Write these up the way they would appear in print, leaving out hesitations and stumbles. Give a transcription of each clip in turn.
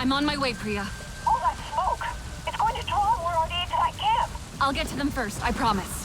I'm on my way, Priya. All that smoke! It's going to draw more RDA to that camp! I'll get to them first, I promise.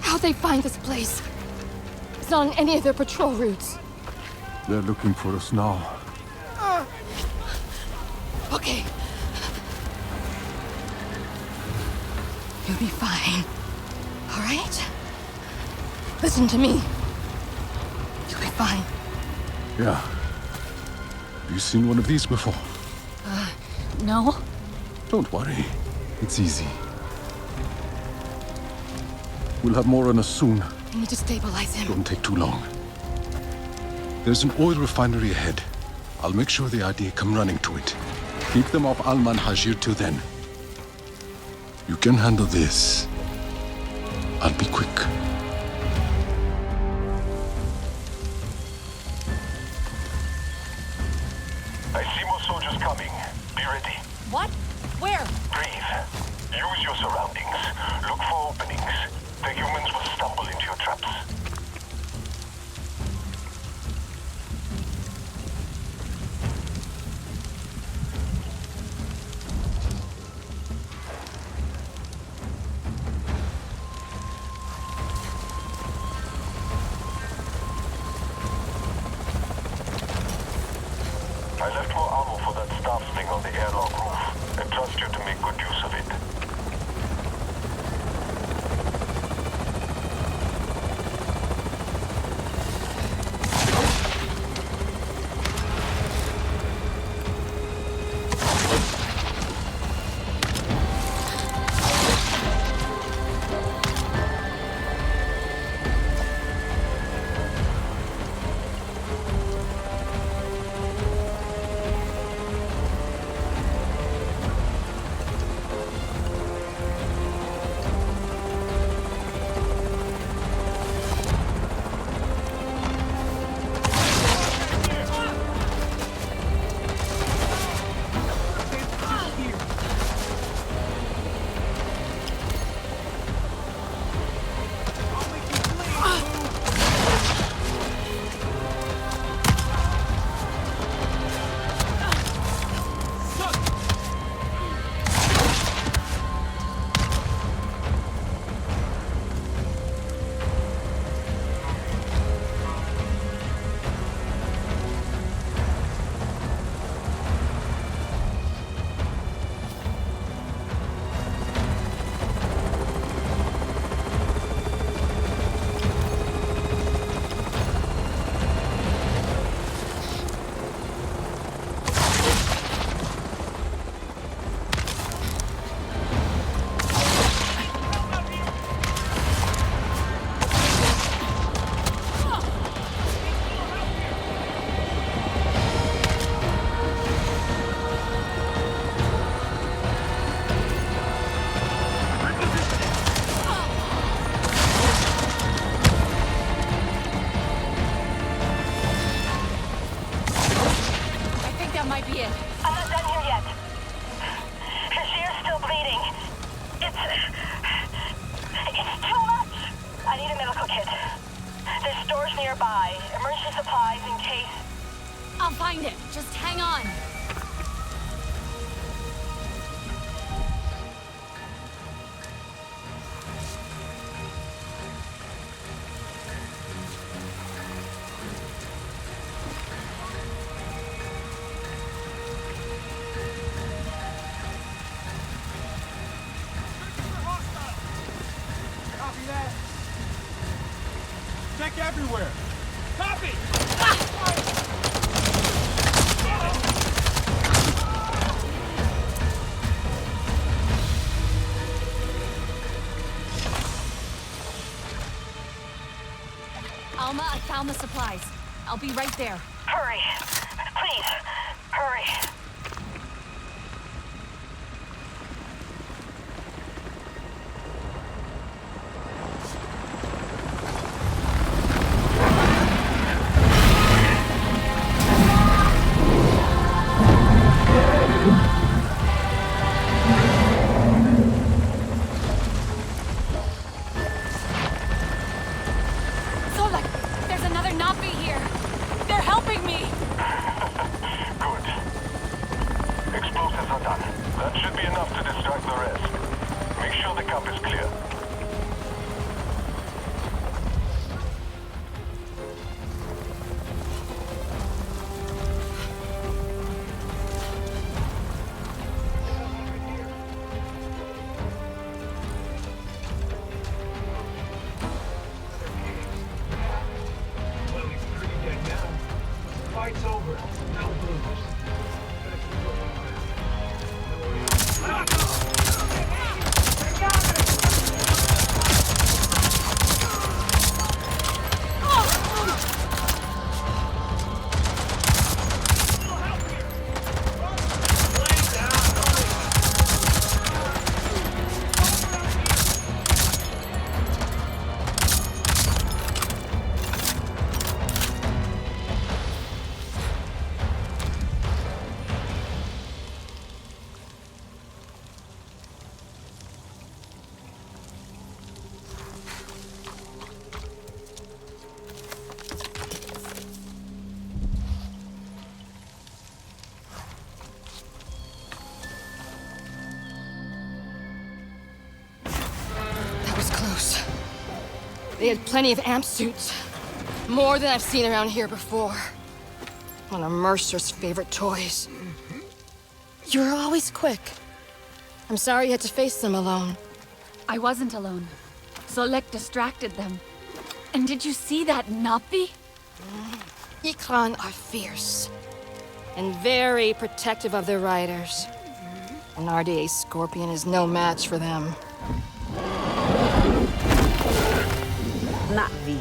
How'd they find this place? It's not on any of their patrol routes. They're looking for us now. Okay. You'll be fine. All right? Listen to me. You'll be fine. Yeah. Have you seen one of these before? No? Don't worry. It's easy. We'll have more on us soon. I need to stabilize him. Don't take too long. There's an oil refinery ahead. I'll make sure the ID come running to it. Keep them off Alman Hajir till then. You can handle this. I'll be quick. I see more soldiers coming. Be ready. What? Where? Breathe. Use your surroundings. Look for openings. The humans will stumble into your traps. I left more ammo for that staff thing on the airlock roof. I trust you to make good use of it. That might be it. I'm not done here yet. Her ear's still bleeding. It's too much. I need a medical kit. There's stores nearby. Emergency supplies in case. I'll find it. Just hang on. Copy that. Check everywhere. Copy! Alma, I found the supplies. I'll be right there. Hurry. Please, hurry. Solak, there's another Navi here. They're helping me. Good. Explosives are done. That should be enough to distract the rest. Make sure the camp is clear. Well, he's pretty dead now. Fight's over. No blues. That was close. They had plenty of amp suits. More than I've seen around here before. One of Mercer's favorite toys. You were always quick. I'm sorry you had to face them alone. I wasn't alone. Solek distracted them. And did you see that Navi? Ikran are fierce. And very protective of their riders. An RDA Scorpion is no match for them. Navi,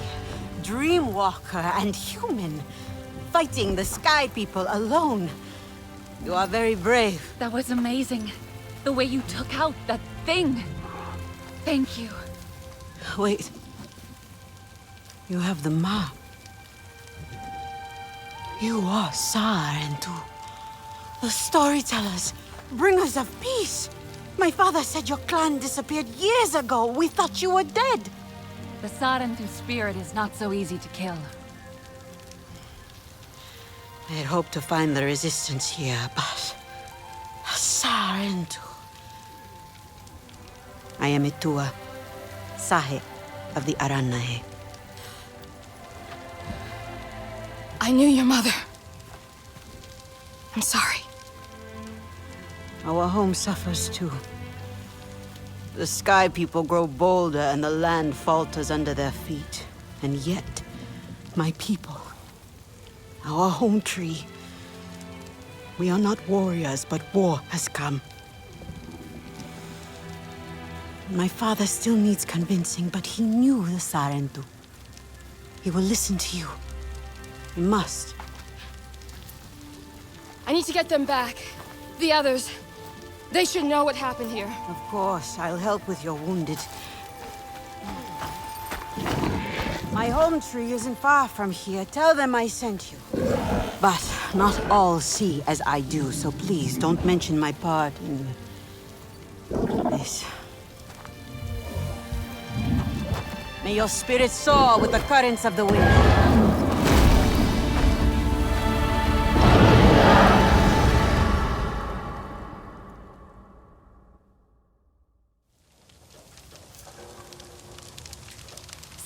Dreamwalker, and human, fighting the Sky People alone. You are very brave. That was amazing. The way you took out that thing. Thank you. Wait. You have the map. You are Sarentu. The storytellers, bringers of peace. My father said your clan disappeared years ago. We thought you were dead. The Sarentu spirit is not so easy to kill. I had hoped to find the resistance here, but... Sarentu. I am Itua, Sahe of the Aranahe. I knew your mother. I'm sorry. Our home suffers too. The Sky People grow bolder and the land falters under their feet. And yet, my people, our home tree, we are not warriors, but war has come. My father still needs convincing, but he knew the Sarentu. He will listen to you. He must. I need to get them back. The others. They should know what happened here. Of course, I'll help with your wounded. My home tree isn't far from here. Tell them I sent you. But Not all see as I do, so please don't mention my part in this. May your spirit soar with the currents of the wind.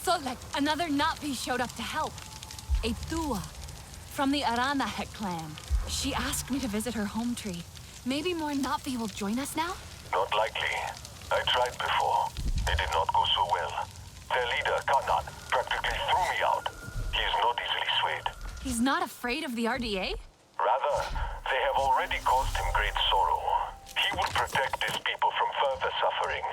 Solek, another Navi showed up to help. A Thua, from the Aranahet clan. She asked me to visit her home tree. Maybe more Navi will join us now? Not likely. I tried before. It did not go so well. Their leader, Kanan, practically threw me out. He is not easily swayed. He's not afraid of the RDA? Rather, they have already caused him great sorrow. He will protect his people from further suffering.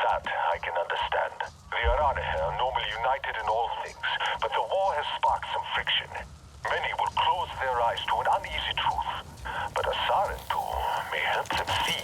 That I can understand. The Aranahe are normally united in all things, but the war has sparked some friction. Many will close their eyes to an uneasy truth, but a Sarentu may help them see.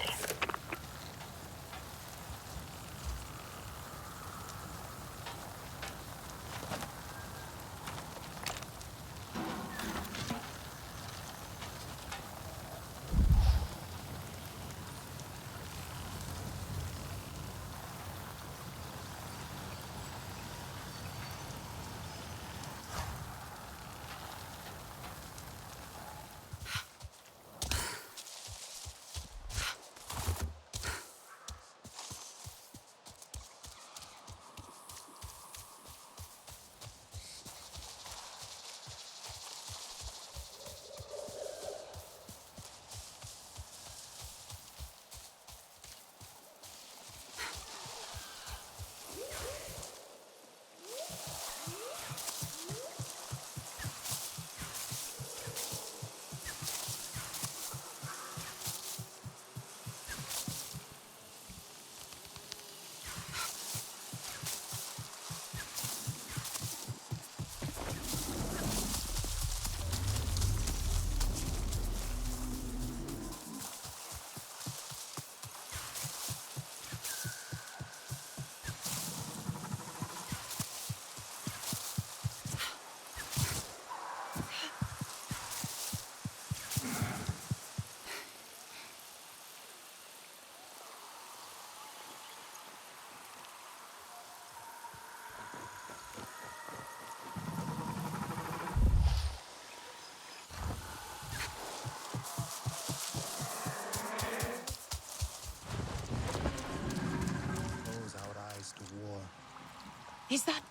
Is that...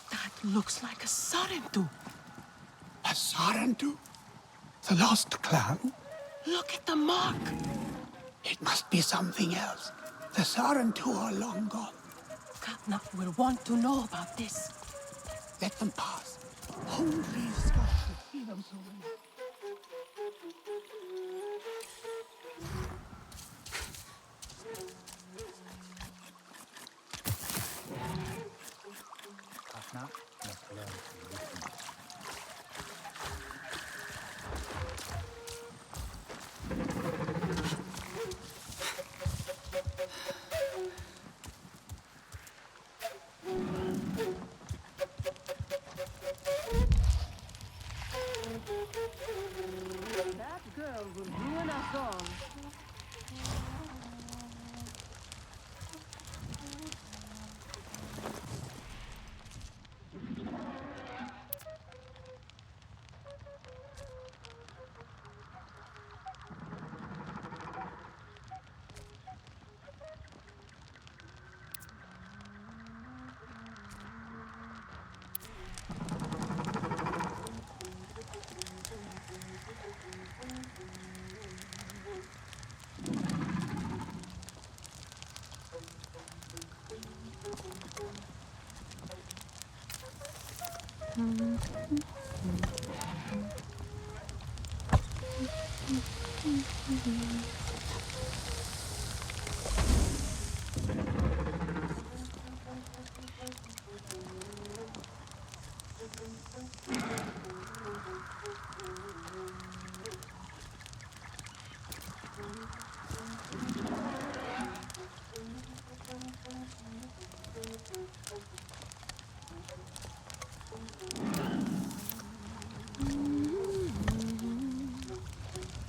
That looks like a Sarentu. A Sarentu? The lost clan? Look at the mark. It must be something else. The Sarentu are long gone. Katna will want to know about this. Let them pass. Only Scott could see them so well. Katna must learn to listen. That girl will ruin us all.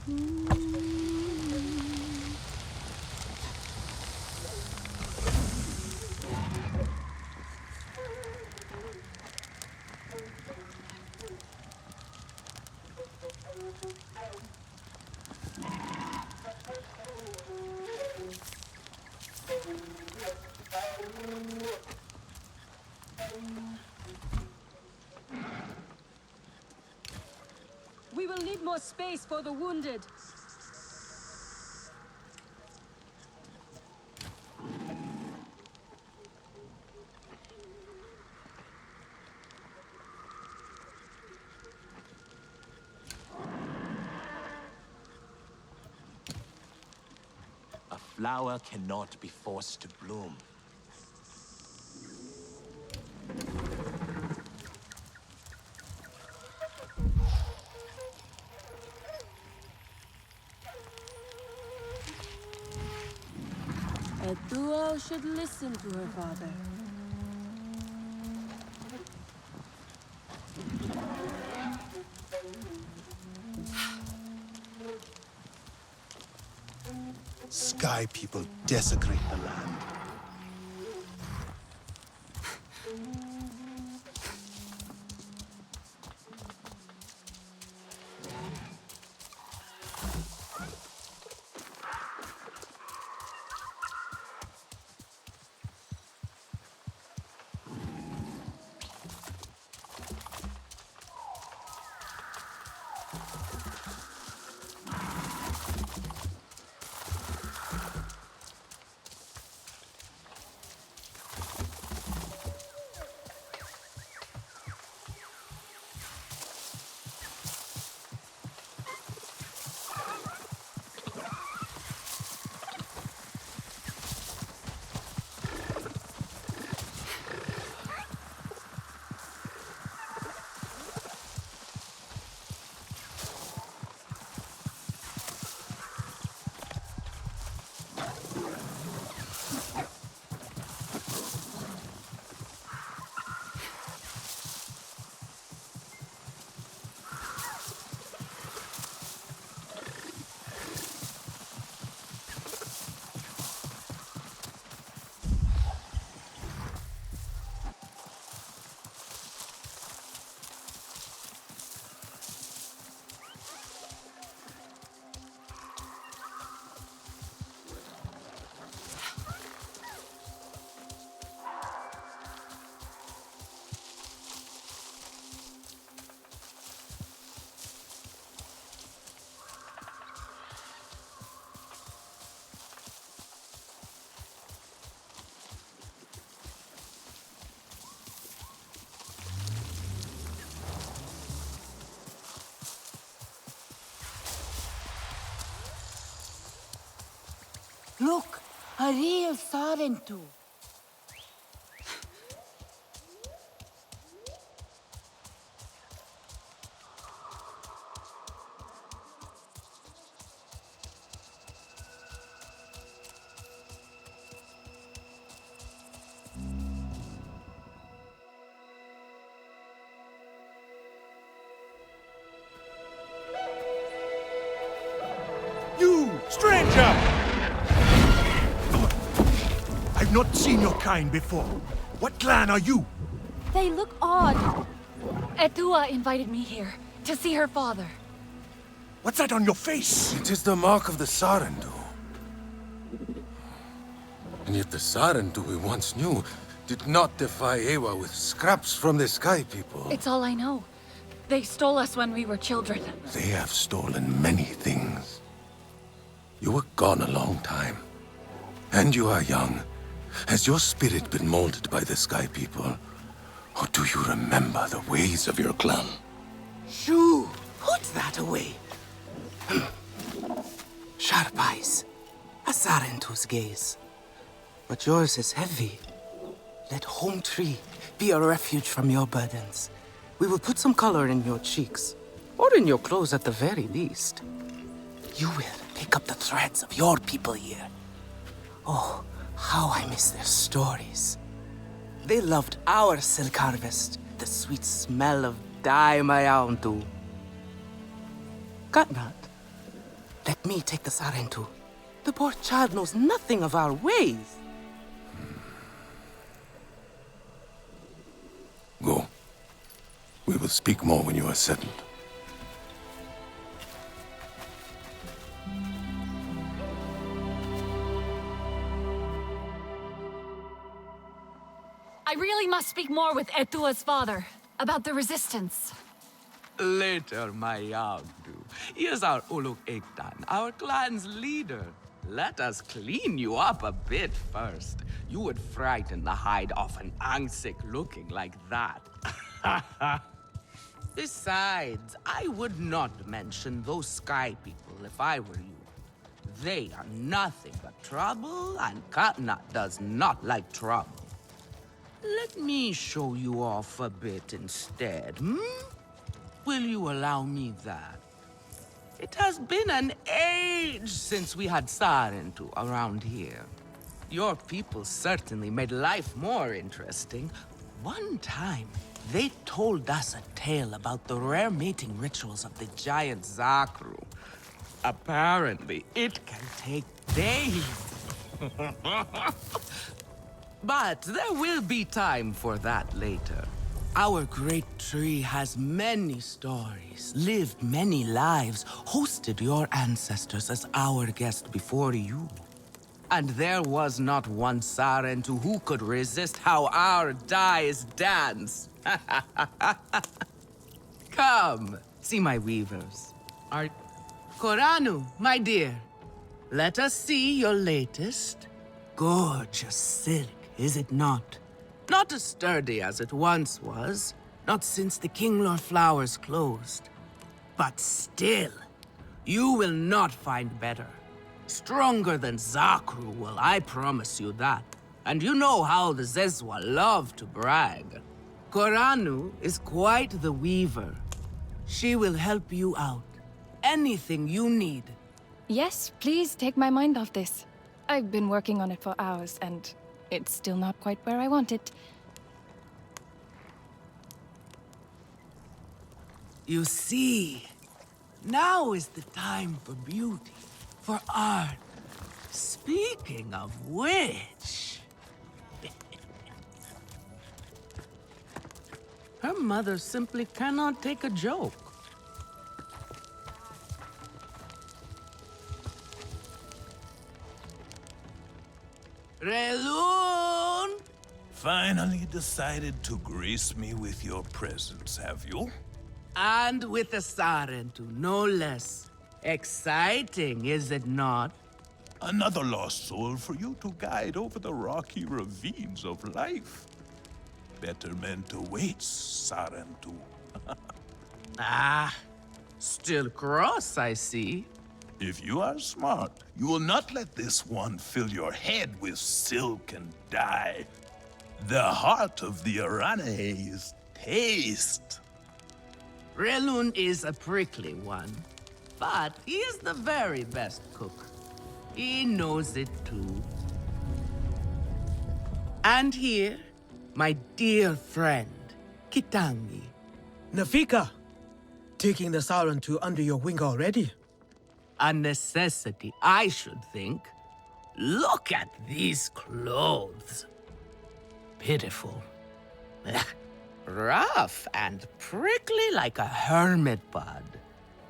We will need more space for the wounded. A flower cannot be forced to bloom. A duo should listen to her father. Sky people desecrate the land. Look, a real Sarentu. You, stranger! I've not seen your kind before. What clan are you? They look odd. Etua invited me here to see her father. What's that on your face? It is the mark of the Sarentu. And yet the Sarentu we once knew did not defy Ewa with scraps from the Sky People. It's all I know. They stole us when we were children. They have stolen many things. You were gone a long time. And you are young. Has your spirit been molded by the Sky People? Or do you remember the ways of your clan? Shoo! Put that away. Sharp eyes. A Sarentu's gaze. But yours is heavy. Let Home Tree be a refuge from your burdens. We will put some color in your cheeks. Or in your clothes at the very least. You will pick up the threads of your people here. Oh, how I miss their stories. They loved our silk harvest, the sweet smell of dye mayauntu. Got not. Let me take the Sarentu. The poor child knows nothing of our ways. Go. We will speak more when you are settled. I really must speak more with Etua's father about the resistance. Later, my Yagdu. Here's our Uluk Ektan, our clan's leader. Let us clean you up a bit first. You would frighten the hide off an Angsik looking like that. Besides, I would not mention those sky people if I were you. They are nothing but trouble, and Katnat does not like trouble. Let me show you off a bit instead, Will you allow me that? It has been an age since we had Sarentu around here. Your people certainly made life more interesting. One time, they told us a tale about the rare mating rituals of the giant Zakru. Apparently, it can take days. But there will be time for that later. Our great tree has many stories, lived many lives, hosted your ancestors as our guest before you. And there was not one Sarentu who could resist how our dyes dance. Come, see my weavers. Koranu, my dear, let us see your latest. Gorgeous silk, is it not? Not as sturdy as it once was, not since the Kinglor flowers closed. But still, you will not find better. Stronger than Zakru will, I promise you that. And you know how the Zezwa love to brag. Koranu is quite the weaver. She will help you out. Anything you need. Yes, please take my mind off this. I've been working on it for hours, and it's still not quite where I want it. You see, now is the time for beauty, for art. Speaking of which... Her mother simply cannot take a joke. Relun! Finally decided to grace me with your presence, have you? And with a Sarentu, no less. Exciting, is it not? Another lost soul for you to guide over the rocky ravines of life. Better meant awaits, Sarentu. Still cross, I see. If you are smart, you will not let this one fill your head with silk and dye. The heart of the Arane is taste. Relun is a prickly one, but he is the very best cook. He knows it too. And here, my dear friend, Kitangi. Nafika, taking the Sarentu under your wing already? A necessity, I should think. Look at these clothes. Pitiful. Rough and prickly like a hermit bud.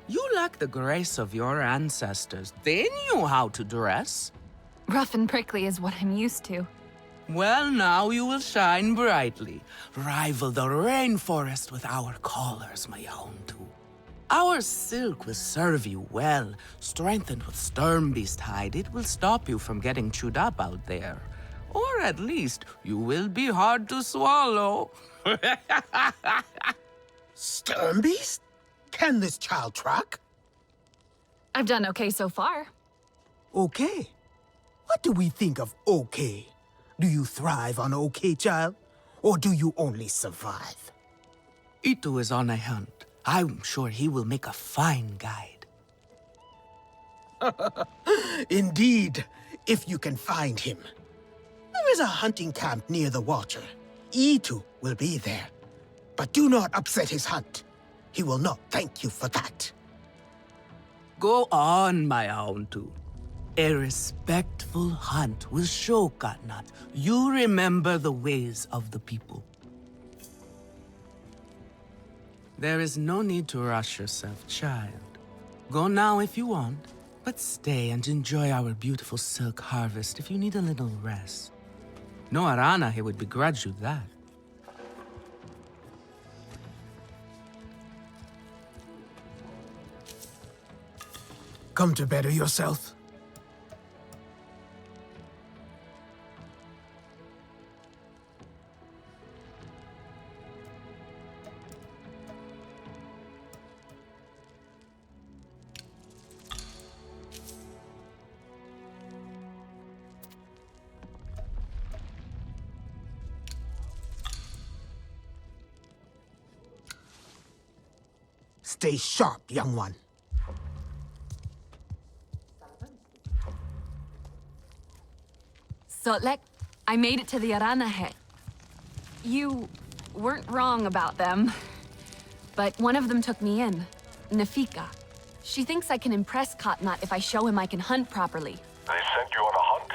You lack the grace of your ancestors. They knew how to dress. Rough and prickly is what I'm used to. Well, now you will shine brightly. Rival the rainforest with our collars, my Hontu. Our silk will serve you well. Strengthened with Sternbeast hide, it will stop you from getting chewed up out there. Or at least, you will be hard to swallow. Sternbeast? Can this child track? I've done okay so far. Okay. What do we think of okay? Do you thrive on okay, child? Or do you only survive? Itu is on a hunt. I'm sure he will make a fine guide. Indeed, if you can find him. There is a hunting camp near the Watcher. Itu will be there. But do not upset his hunt. He will not thank you for that. Go on, my Auntu. A respectful hunt will show Katnat you remember the ways of the people. There is no need to rush yourself, child. Go now if you want, but stay and enjoy our beautiful silk harvest if you need a little rest. No Arana here would begrudge you that. Come to better yourself. Stay sharp, young one. Sotlek, I made it to the Arana hut. You weren't wrong about them. But one of them took me in, Nafika. She thinks I can impress Katnat if I show him I can hunt properly. They sent you on a hunt?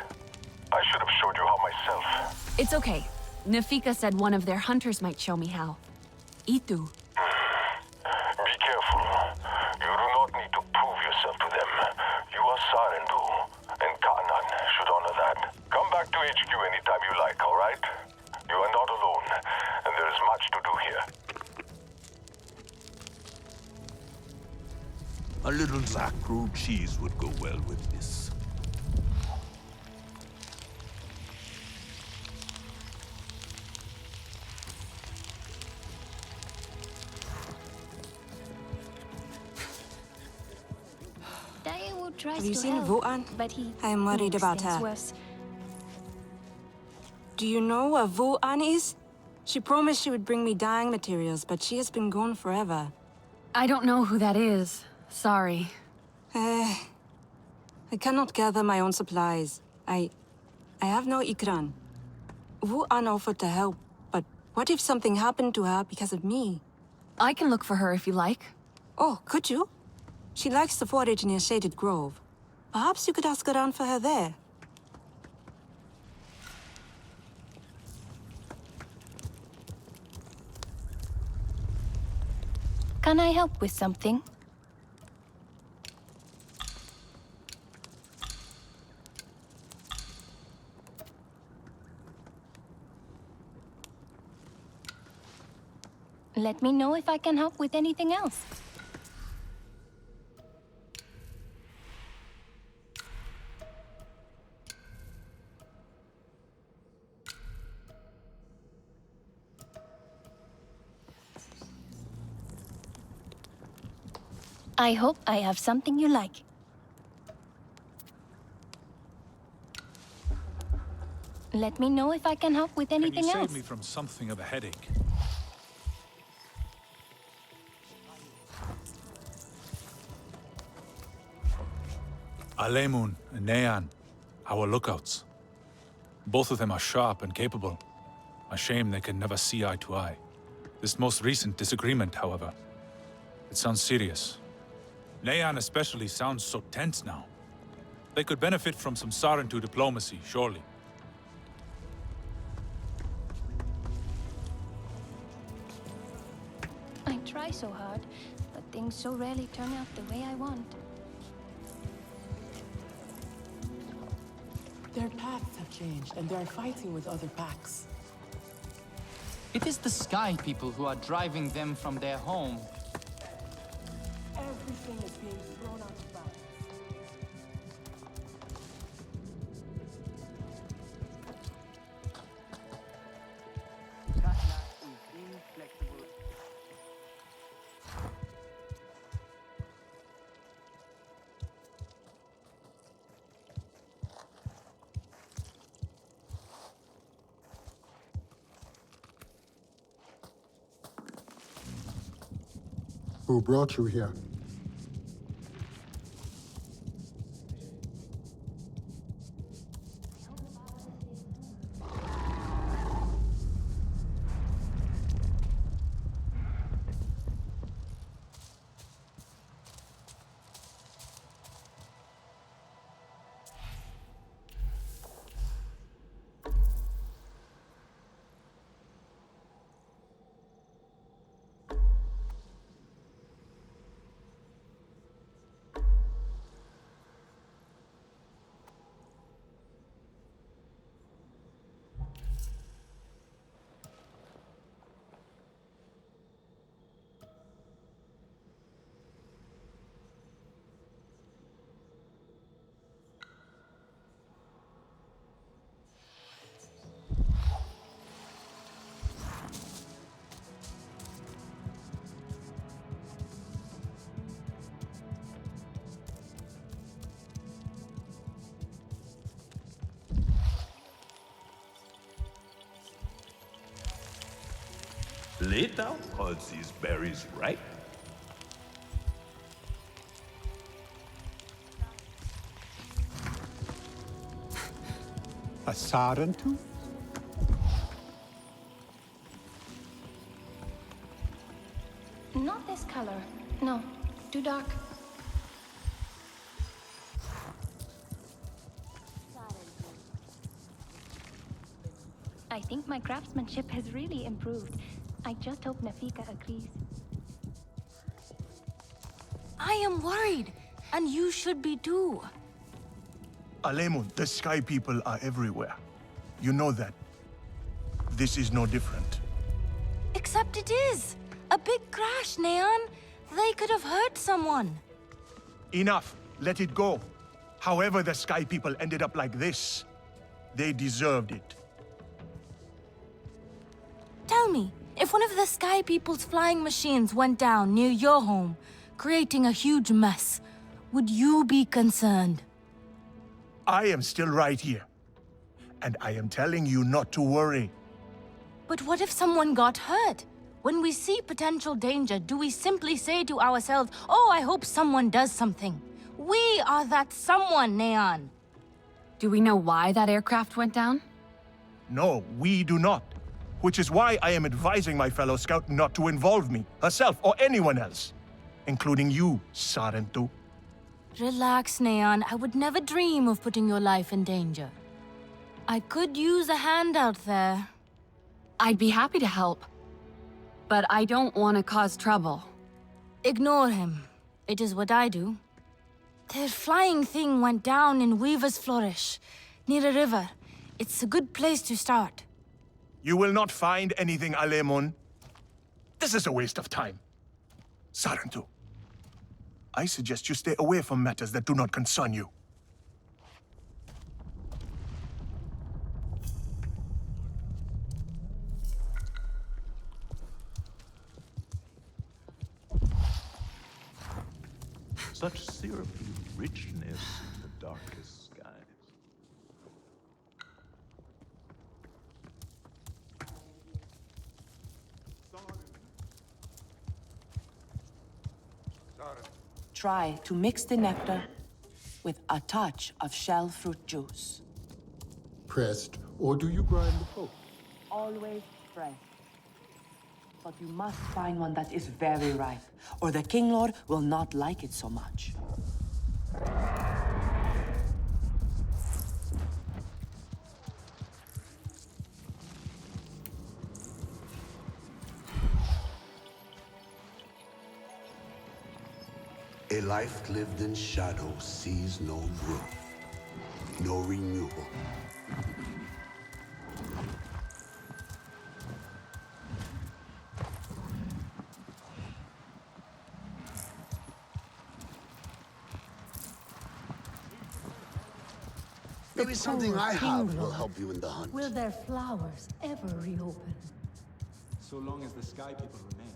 I should have showed you how myself. It's okay. Nafika said one of their hunters might show me how. Itu. Be careful. You do not need to prove yourself to them. You are Sarentu, and Katnat should honor that. Come back to HQ anytime you like, all right? You are not alone, and there is much to do here. A little Zakru cheese would go well with this. Have you seen Vuan? But he I'm worried about her. Worse. Do you know what Vuan is? She promised she would bring me dyeing materials, but she has been gone forever. I don't know who that is. Sorry. I cannot gather my own supplies. I have no ikran. Vuan offered to help, but what if something happened to her because of me? I can look for her if you like. Oh, could you? She likes to forage near Shaded Grove. Perhaps you could ask around for her there. Can I help with something? Let me know if I can help with anything else. I hope I have something you like. Let me know if I can help with anything else. Can you save me from something of a headache? Alemun and Nean, our lookouts. Both of them are sharp and capable. A shame they can never see eye to eye. This most recent disagreement, however, it sounds serious. Nean especially sounds so tense now. They could benefit from some Sarentu diplomacy, surely. I try so hard, but things so rarely turn out the way I want. Their paths have changed, and they are fighting with other packs. It is the Sky people who are driving them from their home. Everything is being thrown out of balance. Katna is inflexible. Who brought you here? Later, all these berries ripe. A Sarentu? Not this color. No, too dark. I think my craftsmanship has really improved. I just hope Nafika agrees. I am worried, and you should be too. Alemun, the Sky People are everywhere. You know that. This is no different. Except it is. A big crash, Neon. They could have hurt someone. Enough. Let it go. However the Sky People ended up like this, they deserved it. Tell me, if one of the Sky People's flying machines went down near your home, creating a huge mess, would you be concerned? I am still right here. And I am telling you not to worry. But what if someone got hurt? When we see potential danger, do we simply say to ourselves, oh, I hope someone does something? We are that someone, Neon. Do we know why that aircraft went down? No, we do not. Which is why I am advising my fellow scout not to involve me, herself, or anyone else. Including you, Sarentu. Relax, Neon. I would never dream of putting your life in danger. I could use a hand out there. I'd be happy to help. But I don't want to cause trouble. Ignore him. It is what I do. The flying thing went down in Weaver's Flourish, near a river. It's a good place to start. You will not find anything, Alemun. This is a waste of time. Sarentu, I suggest you stay away from matters that do not concern you. Such syrupy richness in the darkest skies. Try to mix the nectar with a touch of shell fruit juice. Pressed, or do you grind the pulp? Always fresh. But you must find one that is very ripe, or the King Lord will not like it so much. A life lived in shadow sees no growth, no renewal. Maybe something I have will help you in the hunt. Will their flowers ever reopen? So long as the Sky People remain.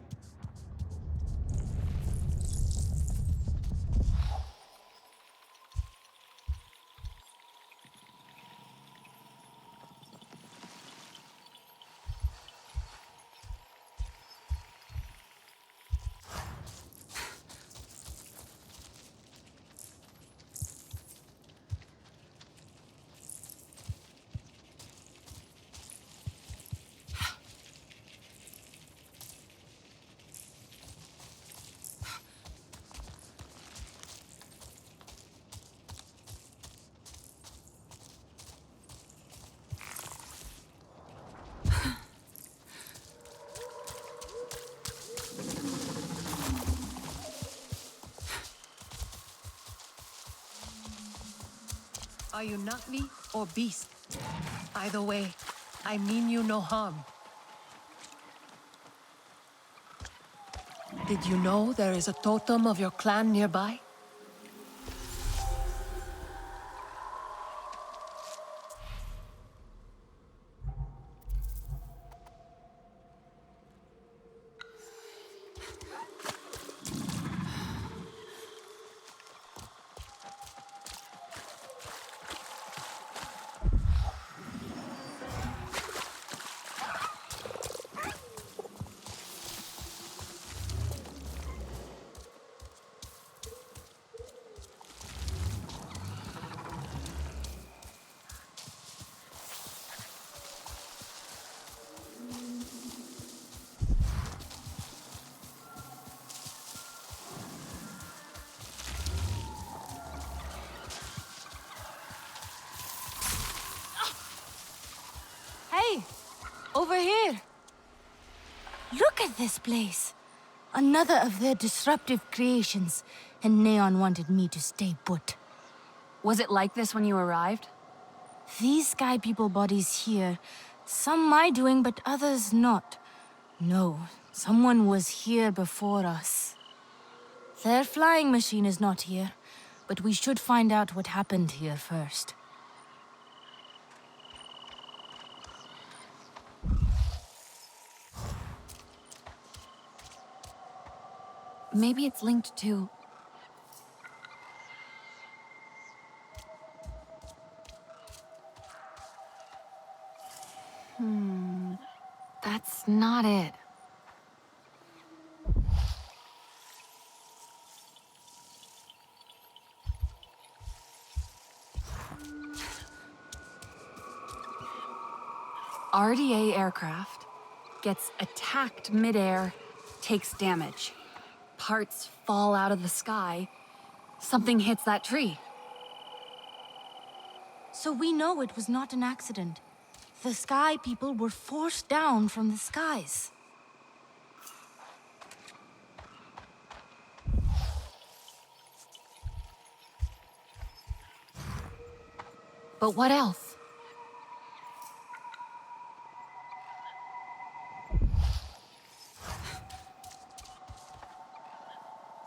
Are you Na'vi or beast? Either way, I mean you no harm. Did you know there is a totem of your clan nearby? over here. Look at this place. Another of their disruptive creations, and Neon wanted me to stay put. Was it like this when you arrived? These Sky People bodies here, some my doing, but others not. No, someone was here before us. Their flying machine is not here, but we should find out what happened here first. Maybe it's linked to... That's not it. RDA aircraft gets attacked midair, takes damage. Parts fall out of the sky. Something hits that tree. So we know it was not an accident. The Sky People were forced down from the skies. But what else?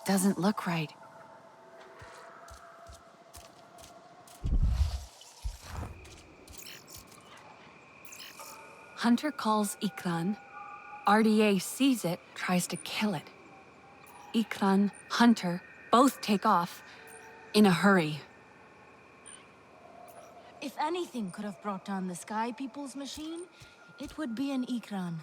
Doesn't look right. Hunter calls Ikran. RDA sees it, tries to kill it. Ikran, Hunter, both take off in a hurry. If anything could have brought down the Sky People's machine, it would be an Ikran.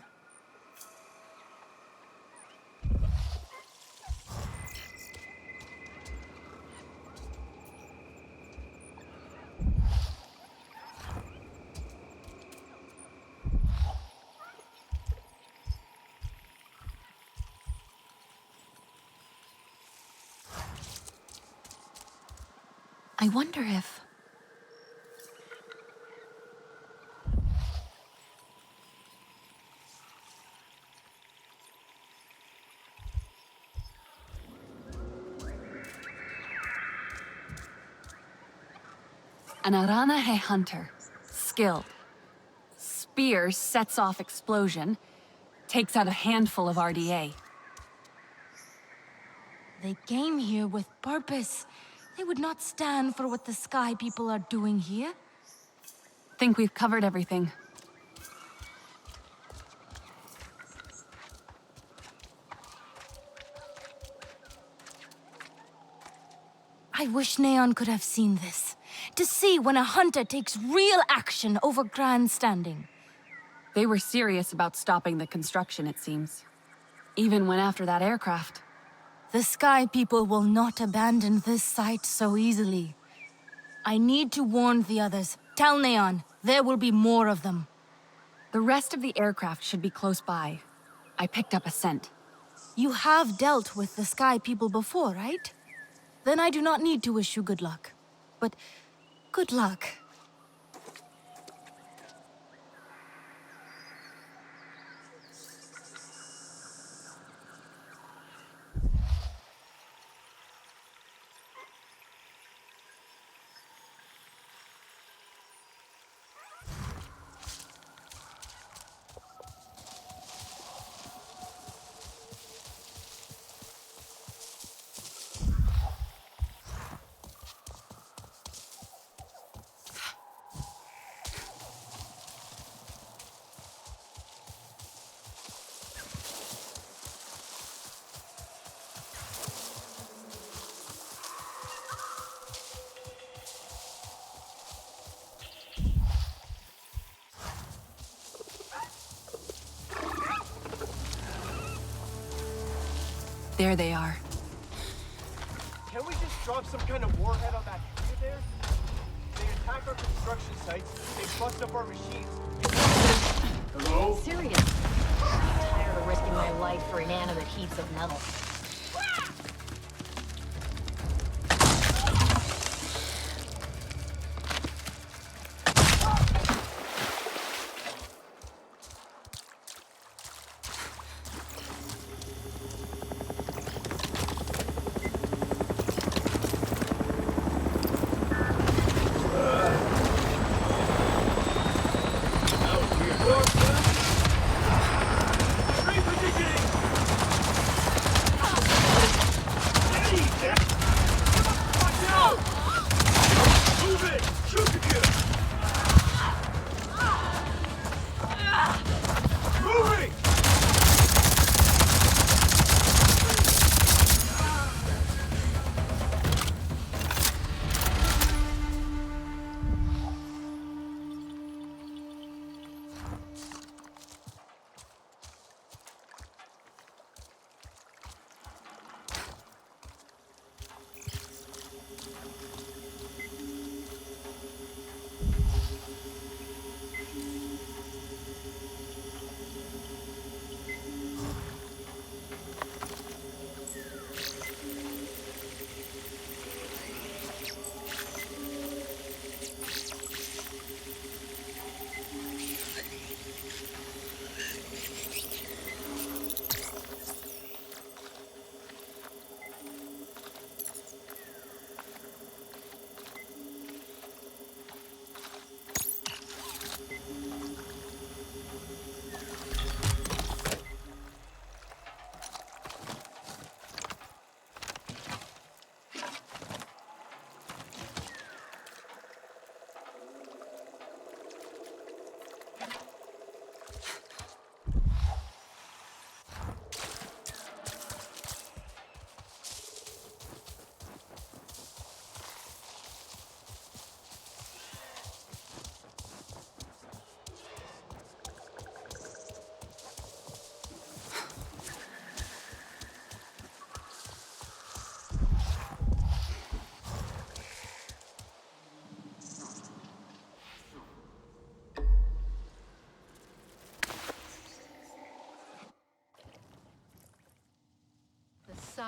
I wonder if... An Aranahe hunter. Skilled. Spear sets off explosion. Takes out a handful of RDA. They came here with purpose. They would not stand for what the Sky People are doing here. Think we've covered everything. I wish Neon could have seen this. To see when a hunter takes real action over grandstanding. They were serious about stopping the construction, it seems. Even went after that aircraft. The Sky People will not abandon this site so easily. I need to warn the others. Tell Neon, there will be more of them. The rest of the aircraft should be close by. I picked up a scent. You have dealt with the Sky People before, right? Then I do not need to wish you good luck. But good luck. There they are. Can we just drop some kind of warhead on that tree there? They attack our construction sites, they bust up our machines. Hello? Serious. I'm tired of risking my life for inanimate heaps of metal.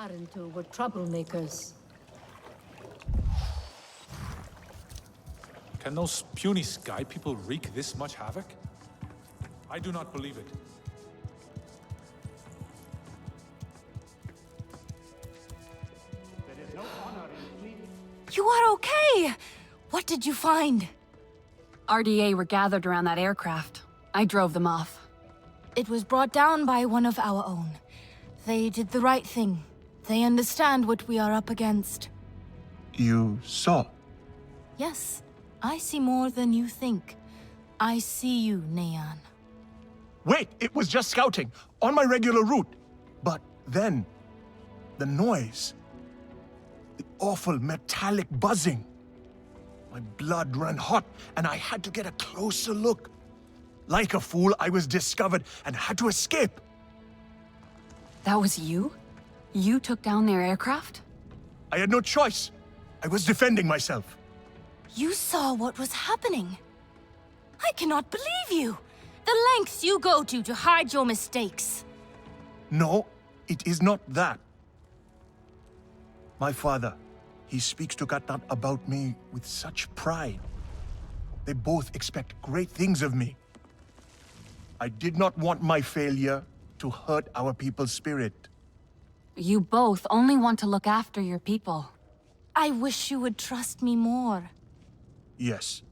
Asarentu were troublemakers. Can those puny sky people wreak this much havoc? I do not believe it. You are okay! What did you find? RDA were gathered around that aircraft. I drove them off. It was brought down by one of our own. They did the right thing. They understand what we are up against. You saw? Yes, I see more than you think. I see you, Neon. Wait, it was just scouting, on my regular route. But then, the noise. The awful metallic buzzing. My blood ran hot, and I had to get a closer look. Like a fool, I was discovered and had to escape. That was you? You took down their aircraft? I had no choice. I was defending myself. You saw what was happening. I cannot believe you. The lengths you go to hide your mistakes. No, it is not that. My father, he speaks to Katnat about me with such pride. They both expect great things of me. I did not want my failure to hurt our people's spirit. You both only want to look after your people. I wish you would trust me more. Yes,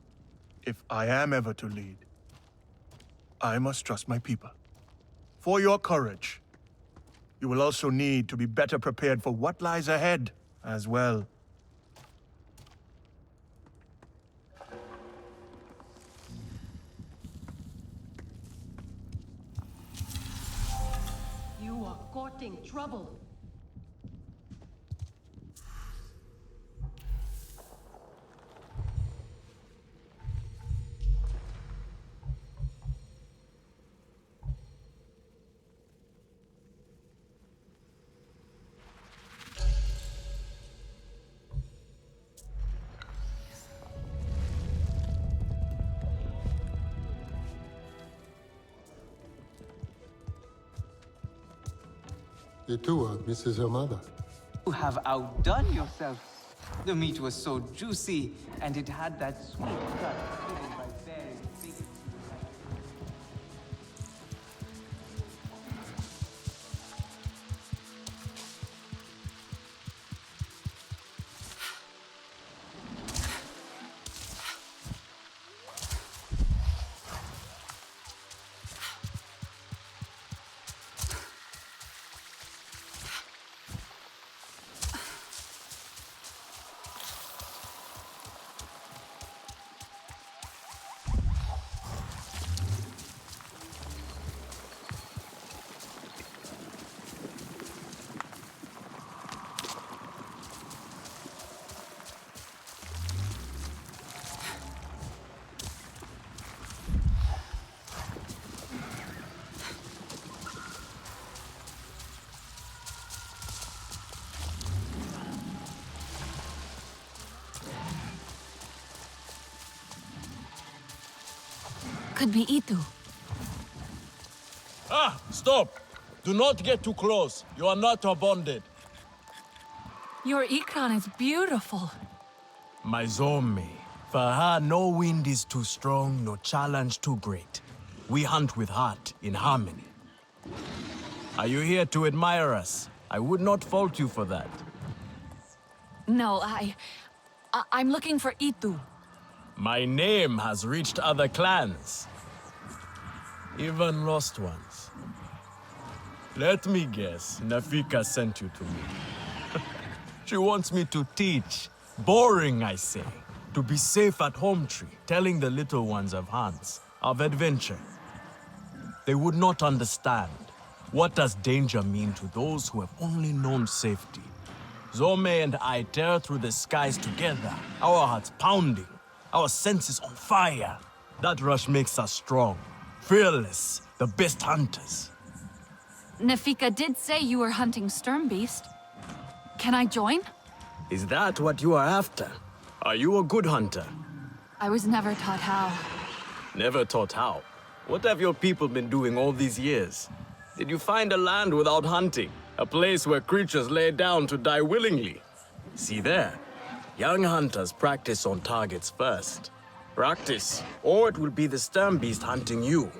if I am ever to lead, I must trust my people. For your courage, you will also need to be better prepared for what lies ahead as well. You are courting trouble. Itua misses her mother. You have outdone yourself. The meat was so juicy, and it had that sweet cut given by very big. Could be Itu. Ah, stop! Do not get too close. You are not bonded. Your Ikran is beautiful. My Zome. For her, no wind is too strong, no challenge too great. We hunt with heart, in harmony. Are you here to admire us? I would not fault you for that. No, I'm looking for Itu. My name has reached other clans. Even lost ones. Let me guess, Nafika sent you to me. She wants me to teach. Boring, I say. To be safe at home tree, telling the little ones of Hans, of adventure. They would not understand. What does danger mean to those who have only known safety? Zome and I tear through the skies together, our hearts pounding, our senses on fire. That rush makes us strong, fearless, the best hunters. Nafika did say you were hunting Sturmbeast. Can I join? Is that what you are after? Are you a good hunter? I was never taught how. Never taught how? What have your people been doing all these years? Did you find a land without hunting? A place where creatures lay down to die willingly. See there? Young hunters practice on targets first. Practice, or it will be the stern beast hunting you.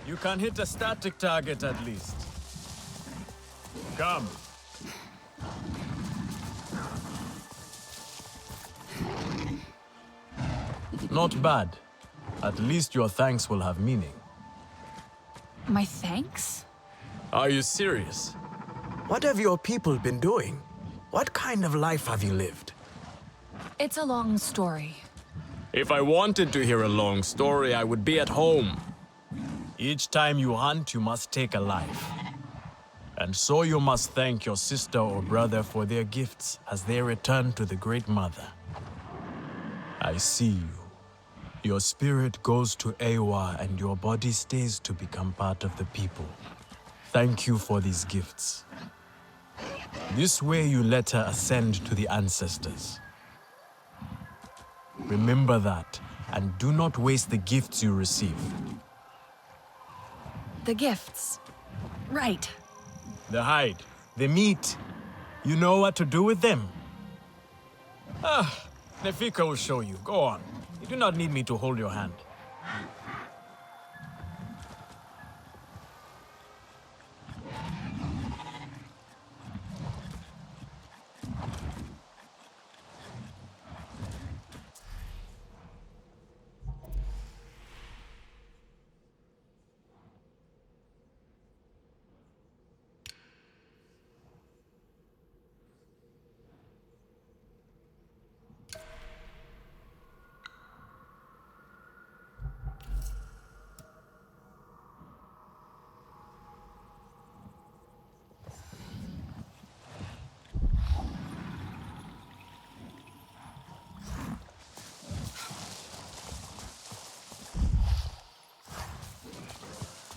You can hit a static target at least. Come. Not bad. At least your thanks will have meaning. My thanks? Are you serious? What have your people been doing? What kind of life have you lived? It's a long story. If I wanted to hear a long story, I would be at home. Each time you hunt, you must take a life. And so you must thank your sister or brother for their gifts as they return to the Great Mother. I see you. Your spirit goes to Ewa and your body stays to become part of the people. Thank you for these gifts. This way you let her ascend to the ancestors. Remember that, and do not waste the gifts you receive. The gifts. Right. The hide, the meat. You know what to do with them? Nefika will show you. Go on. You do not need me to hold your hand.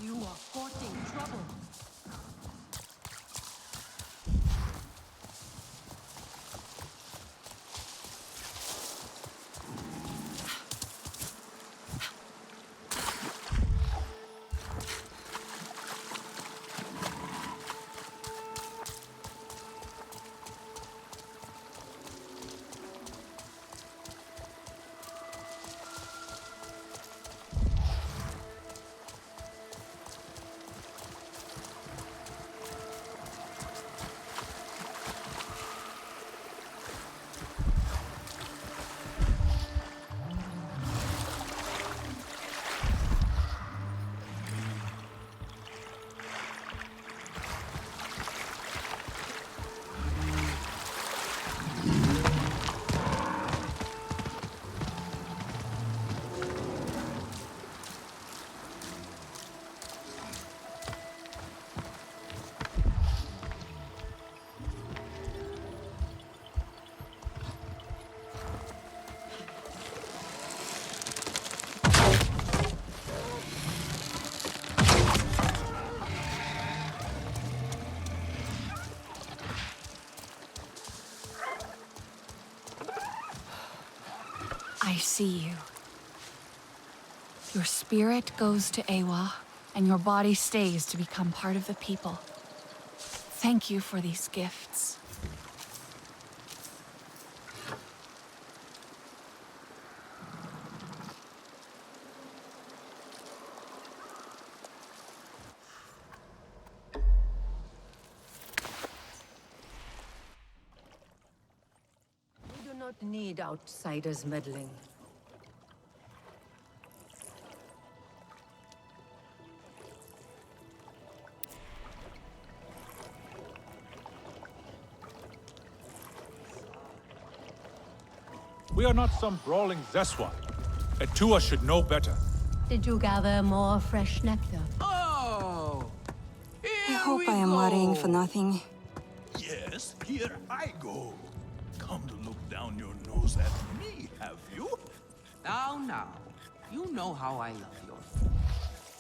You are courting trouble. I see you. Your spirit goes to Ewa, and your body stays to become part of the people. Thank you for these gifts. We do not need outsiders meddling. We are not some brawling Zeswan. Etua should know better. Did you gather more fresh nectar? Oh! I hope I am worrying for nothing. Yes, here I go. Come to look down your nose at me, have you? Now. You know how I love your food.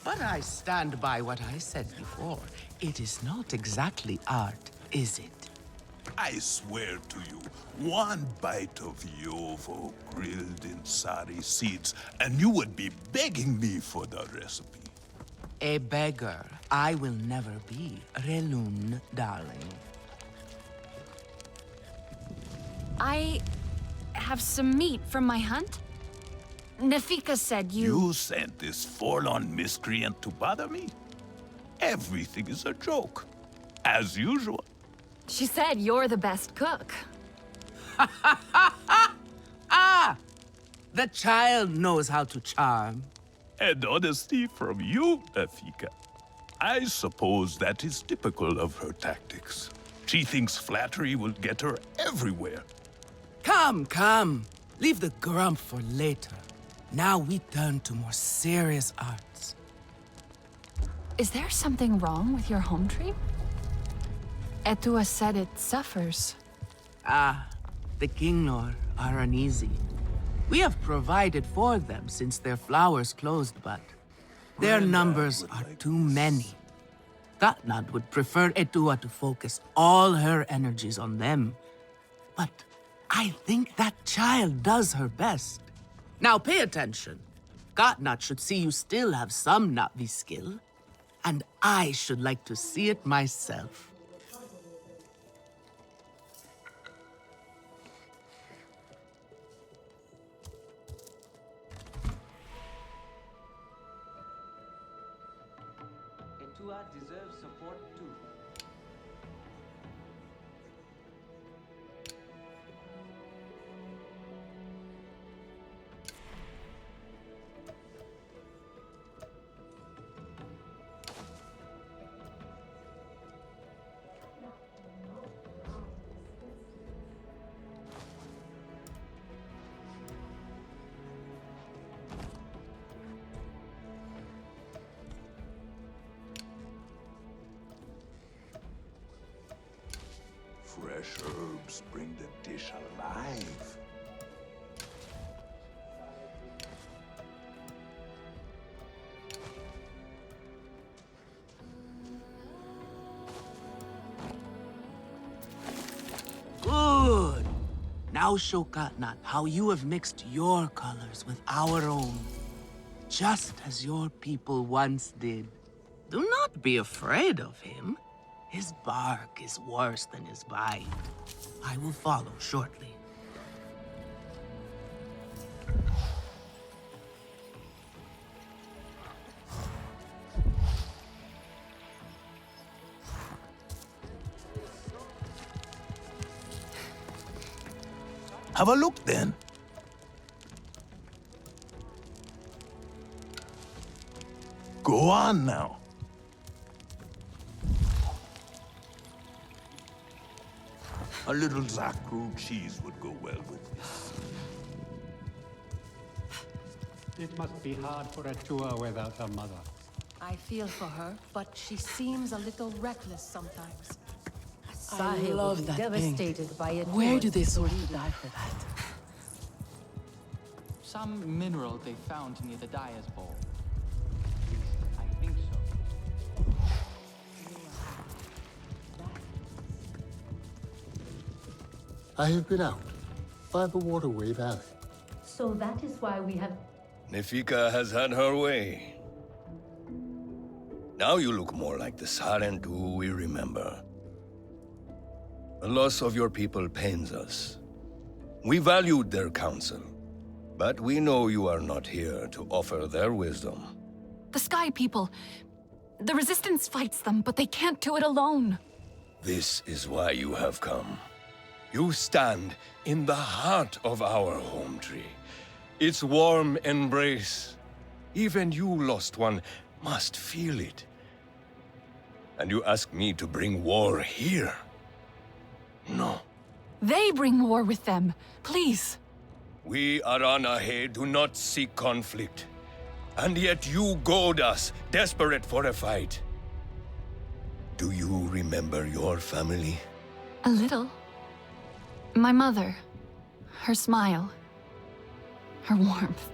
But I stand by what I said before. It is not exactly art, is it? I swear to you, one bite of yovo grilled in sari seeds, and you would be begging me for the recipe. A beggar I will never be, Relun, darling. I have some meat from my hunt. Nafika said You sent this forlorn miscreant to bother me? Everything is a joke, as usual. She said you're the best cook. Ah! The child knows how to charm. And honesty from you, Nafika. I suppose that is typical of her tactics. She thinks flattery will get her everywhere. Come. Leave the grump for later. Now we turn to more serious arts. Is there something wrong with your home tree? Etua said it suffers. The Kinglor are uneasy. We have provided for them since their flowers closed, but their numbers are too many. Gatnad would prefer Etua to focus all her energies on them. But I think that child does her best. Now pay attention. Gatnad should see you still have some Na'vi skill, and I should like to see it myself. Etua deserves support too. Fresh herbs bring the dish alive. Good. Now show Gatnad how you have mixed your colors with our own, just as your people once did. Do not be afraid of him. His bark is worse than his bite. I will follow shortly. Have a look then. Go on now. A little Zakru cheese would go well with this. It must be hard for Etua without her mother. I feel for her, but she seems a little reckless sometimes. I Sahib love will be that devastated thing. by it. Where do they sort to die for that? Some mineral they found near the Dyer's Bowl. At least, I think so. I have been out by the Waterway Valley. So that is why we have... Nefika has had her way. Now you look more like the Sarentu we remember. The loss of your people pains us. We valued their counsel, but we know you are not here to offer their wisdom. The Sky People. The Resistance fights them, but they can't do it alone. This is why you have come. You stand in the heart of our home tree. Its warm embrace. Even you, lost one, must feel it. And you ask me to bring war here? No. They bring war with them. Please. We Aranahe do not seek conflict. And yet you goad us, desperate for a fight. Do you remember your family? A little. My mother. Her smile. Her warmth.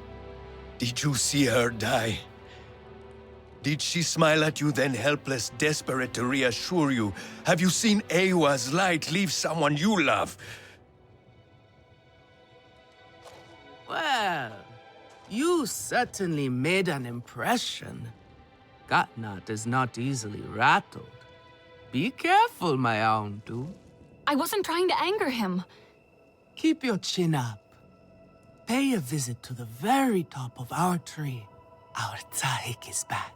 Did you see her die? Did she smile at you then helpless, desperate to reassure you? Have you seen Ewa's light leave someone you love? Well, you certainly made an impression. Gatnat is not easily rattled. Be careful, my Auntu. I wasn't trying to anger him. Keep your chin up. Pay a visit to the very top of our tree. Our Tsahik is back.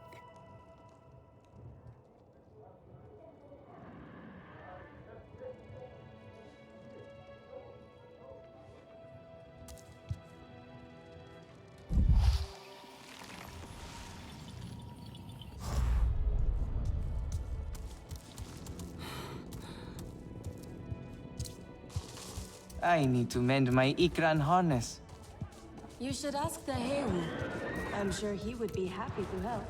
I need to mend my Ikran harness. You should ask the Hehu. I'm sure he would be happy to help.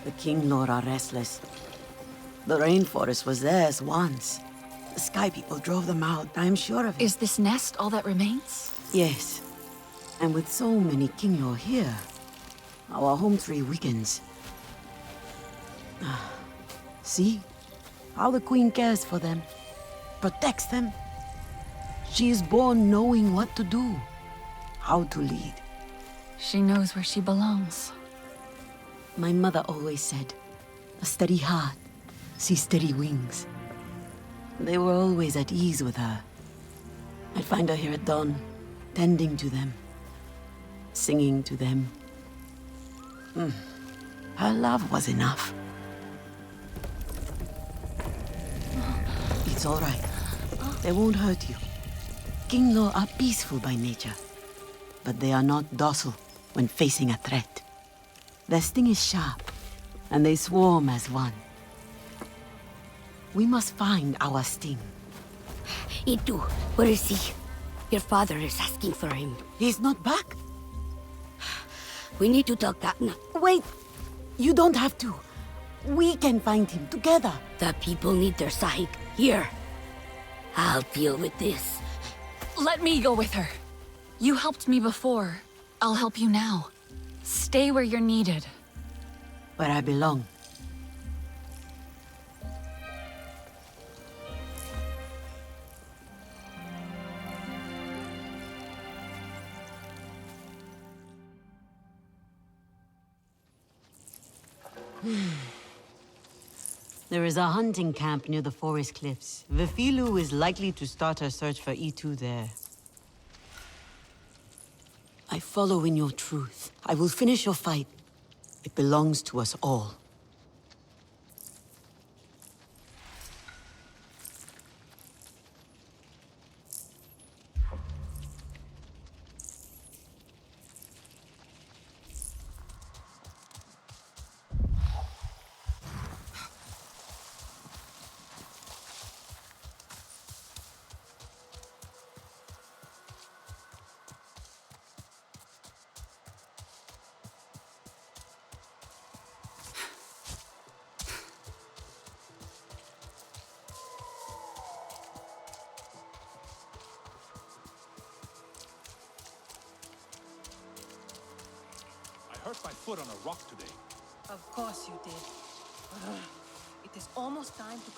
The King Lord are restless. The rainforest was theirs once. The Sky People drove them out, I'm sure of it. Is this nest all that remains? Yes. And with so many King Lord here, our home tree weakens. See? How the Queen cares for them. Protects them. She is born knowing what to do. How to lead. She knows where she belongs. My mother always said, a steady heart sees steady wings. They were always at ease with her. I'd find her here at dawn, tending to them, singing to them. Her love was enough. It's all right. They won't hurt you. King Law are peaceful by nature, but they are not docile when facing a threat. Their sting is sharp, and they swarm as one. We must find our sting. Itu, where is he? Your father is asking for him. He's not back? We need to tell Katna. Wait! You don't have to. We can find him together. The people need their Sahik here. I'll deal with this. Let me go with her. You helped me before. I'll help you now. Stay where you're needed. Where I belong. There is a hunting camp near the forest cliffs. Vifilu is likely to start her search for E2 there. I follow in your truth. I will finish your fight. It belongs to us all. I hurt my foot on a rock today. Of course you did. It is almost time to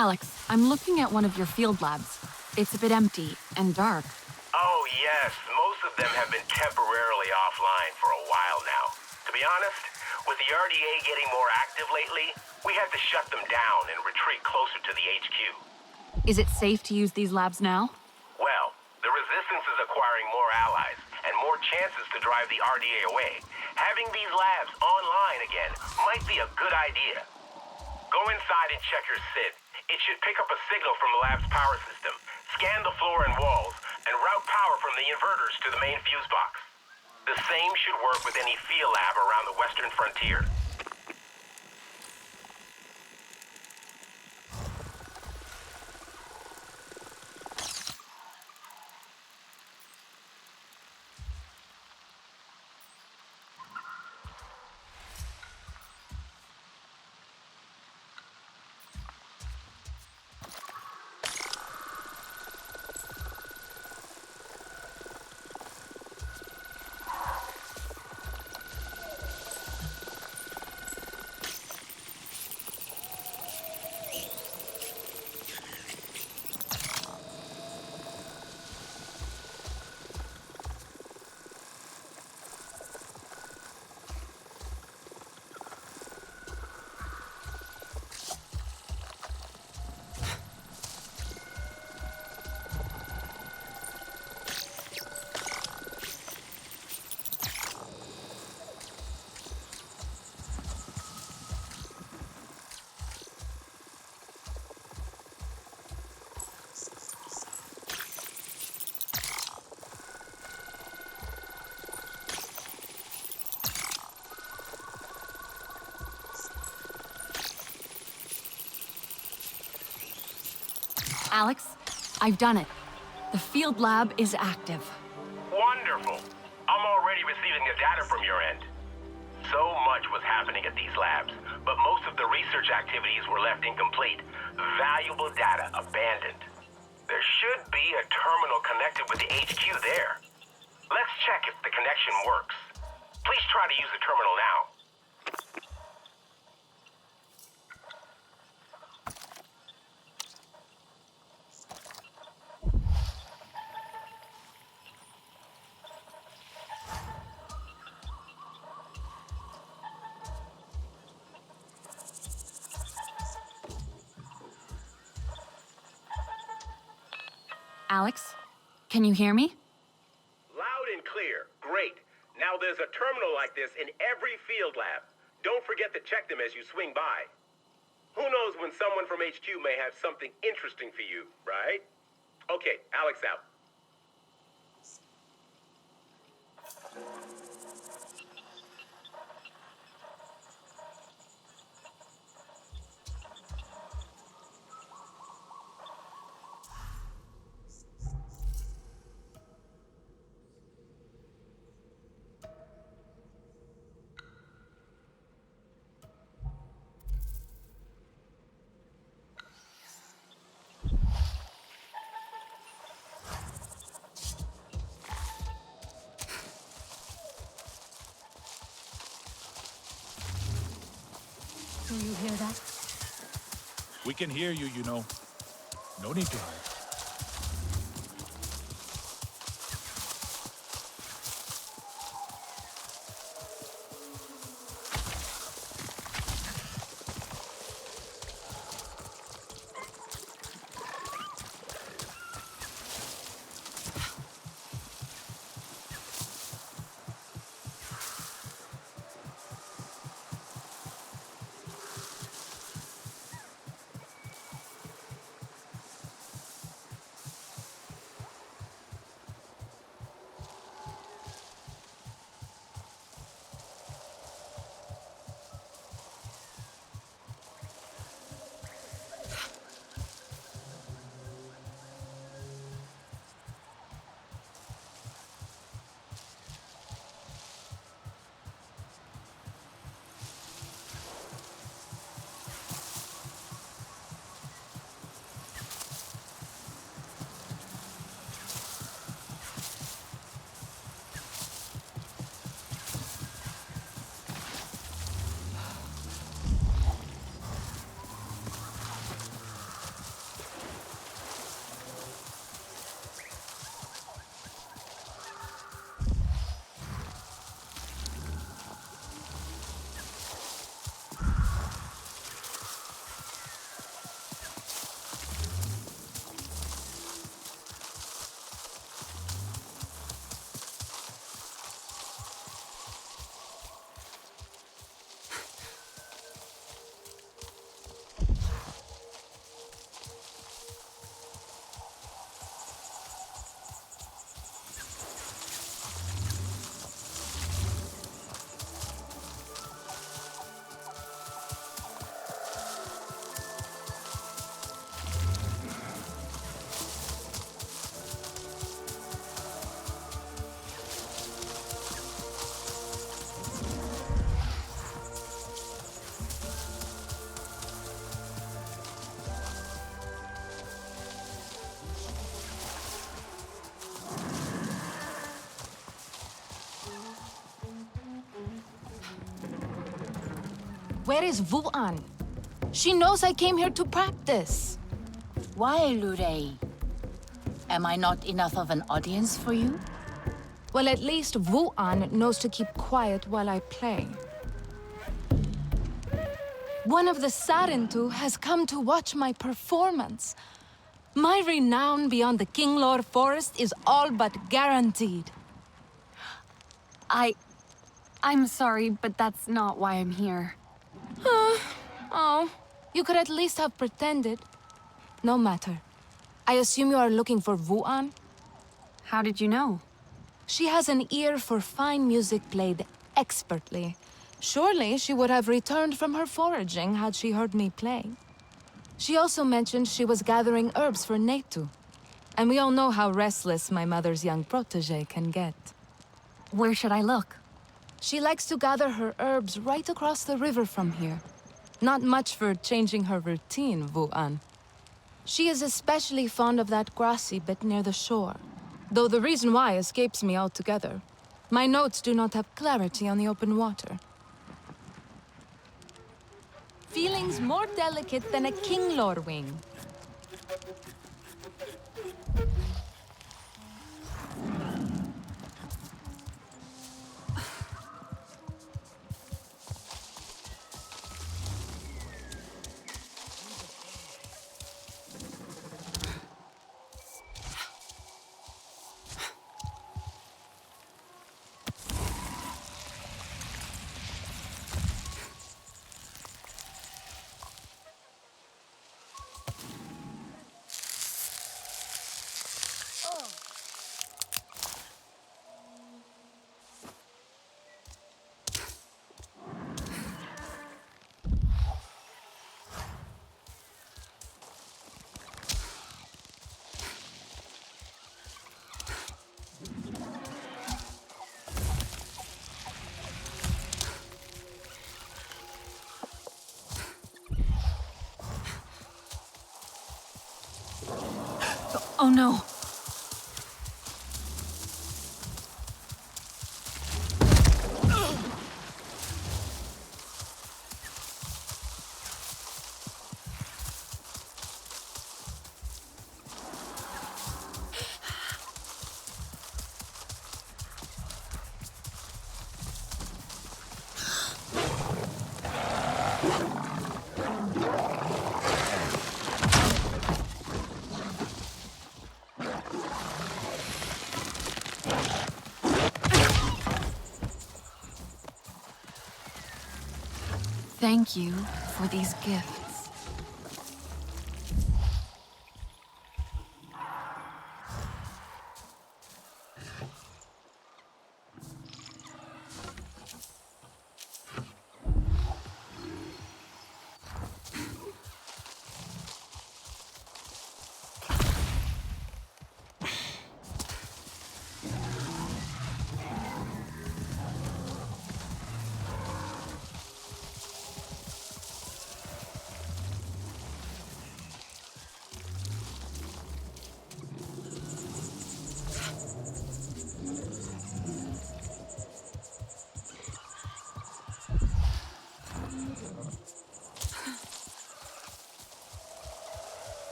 Alex, I'm looking at one of your field labs. It's a bit empty and dark. Oh, yes. Most of them have been temporarily offline for a while now. To be honest, with the RDA getting more active lately, we had to shut them down and retreat closer to the HQ. Is it safe to use these labs now? Well, the Resistance is acquiring more allies and more chances to drive the RDA away. Having these labs online again might be a good idea. Go inside and check your SID. It should pick up a signal from the lab's power system, scan the floor and walls, and route power from the inverters to the main fuse box. The same should work with any field lab around the western frontier. Alex, I've done it. The field lab is active. Wonderful. I'm already receiving the data from your end. So much was happening at these labs, but most of the research activities were left incomplete. Valuable data abandoned. There should be a terminal connected with the HQ there. Let's check if the connection works. Please try to use the terminal now. Alex, can you hear me? Loud and clear. Great. Now there's a terminal like this in every field lab. Don't forget to check them as you swing by. Who knows when someone from HQ may have something interesting for you, right? Okay, Alex out. Do you hear that? We can hear you, you know. No need to hide. Where is Vuan? She knows I came here to practice. Why, Lurei? Am I not enough of an audience for you? Well, at least Vuan knows to keep quiet while I play. One of the Sarentu has come to watch my performance. My renown beyond the Kinglor Forest is all but guaranteed. I'm sorry, but that's not why I'm here. Oh, you could at least have pretended. No matter. I assume you are looking for Vuan? How did you know? She has an ear for fine music played expertly. Surely she would have returned from her foraging had she heard me play. She also mentioned she was gathering herbs for Netu. And we all know how restless my mother's young protege can get. Where should I look? She likes to gather her herbs right across the river from here. Not much for changing her routine, Vuan. She is especially fond of that grassy bit near the shore, though the reason why escapes me altogether. My notes do not have clarity on the open water. Feelings more delicate than a kinglor wing. Oh no! Thank you for these gifts.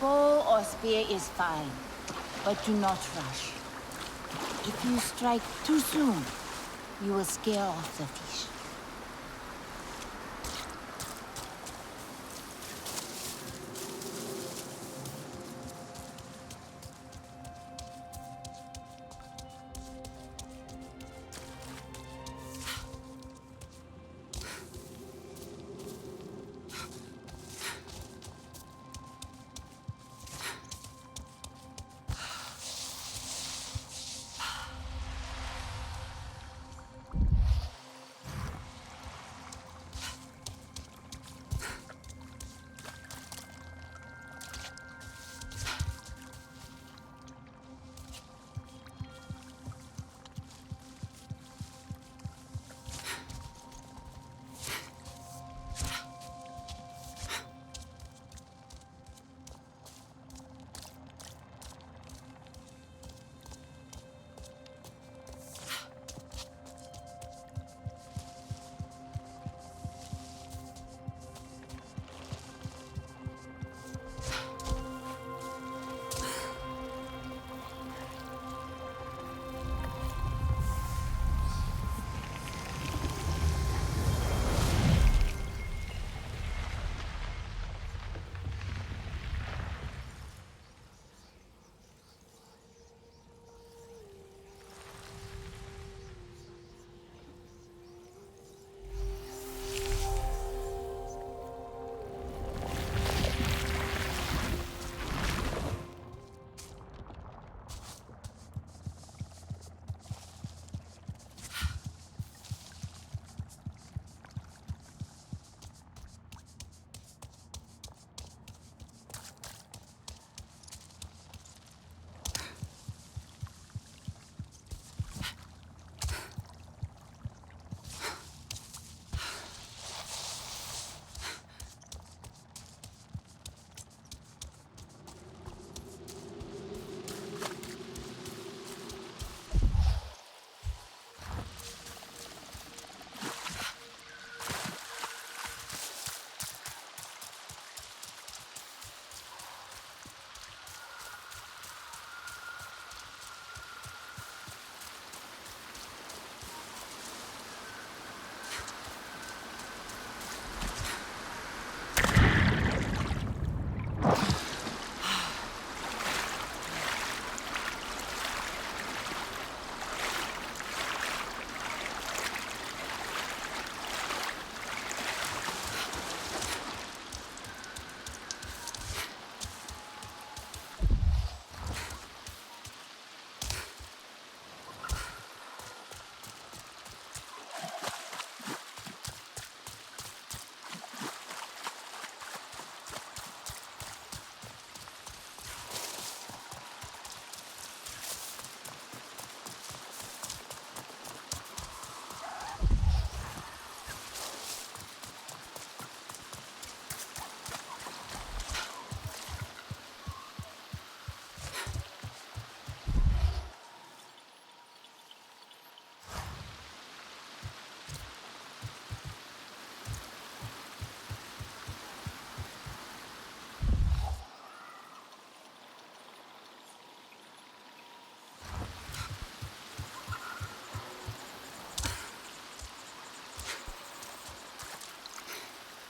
Bow or spear is fine, but do not rush. If you strike too soon, you will scare off the fish.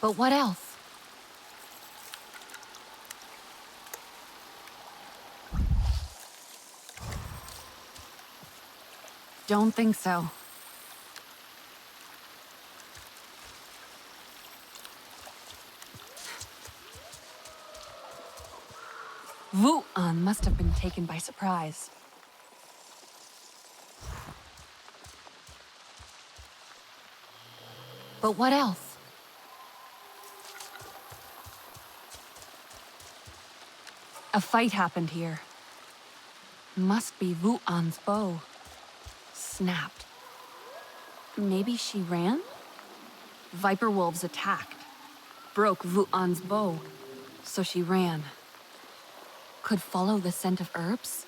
But what else? Don't think so. Wu'an must have been taken by surprise. But what else? A fight happened here. Must be Wu'an's bow. Snapped. Maybe she ran? Viper wolves attacked. Broke Wu'an's bow. So she ran. Could follow the scent of herbs?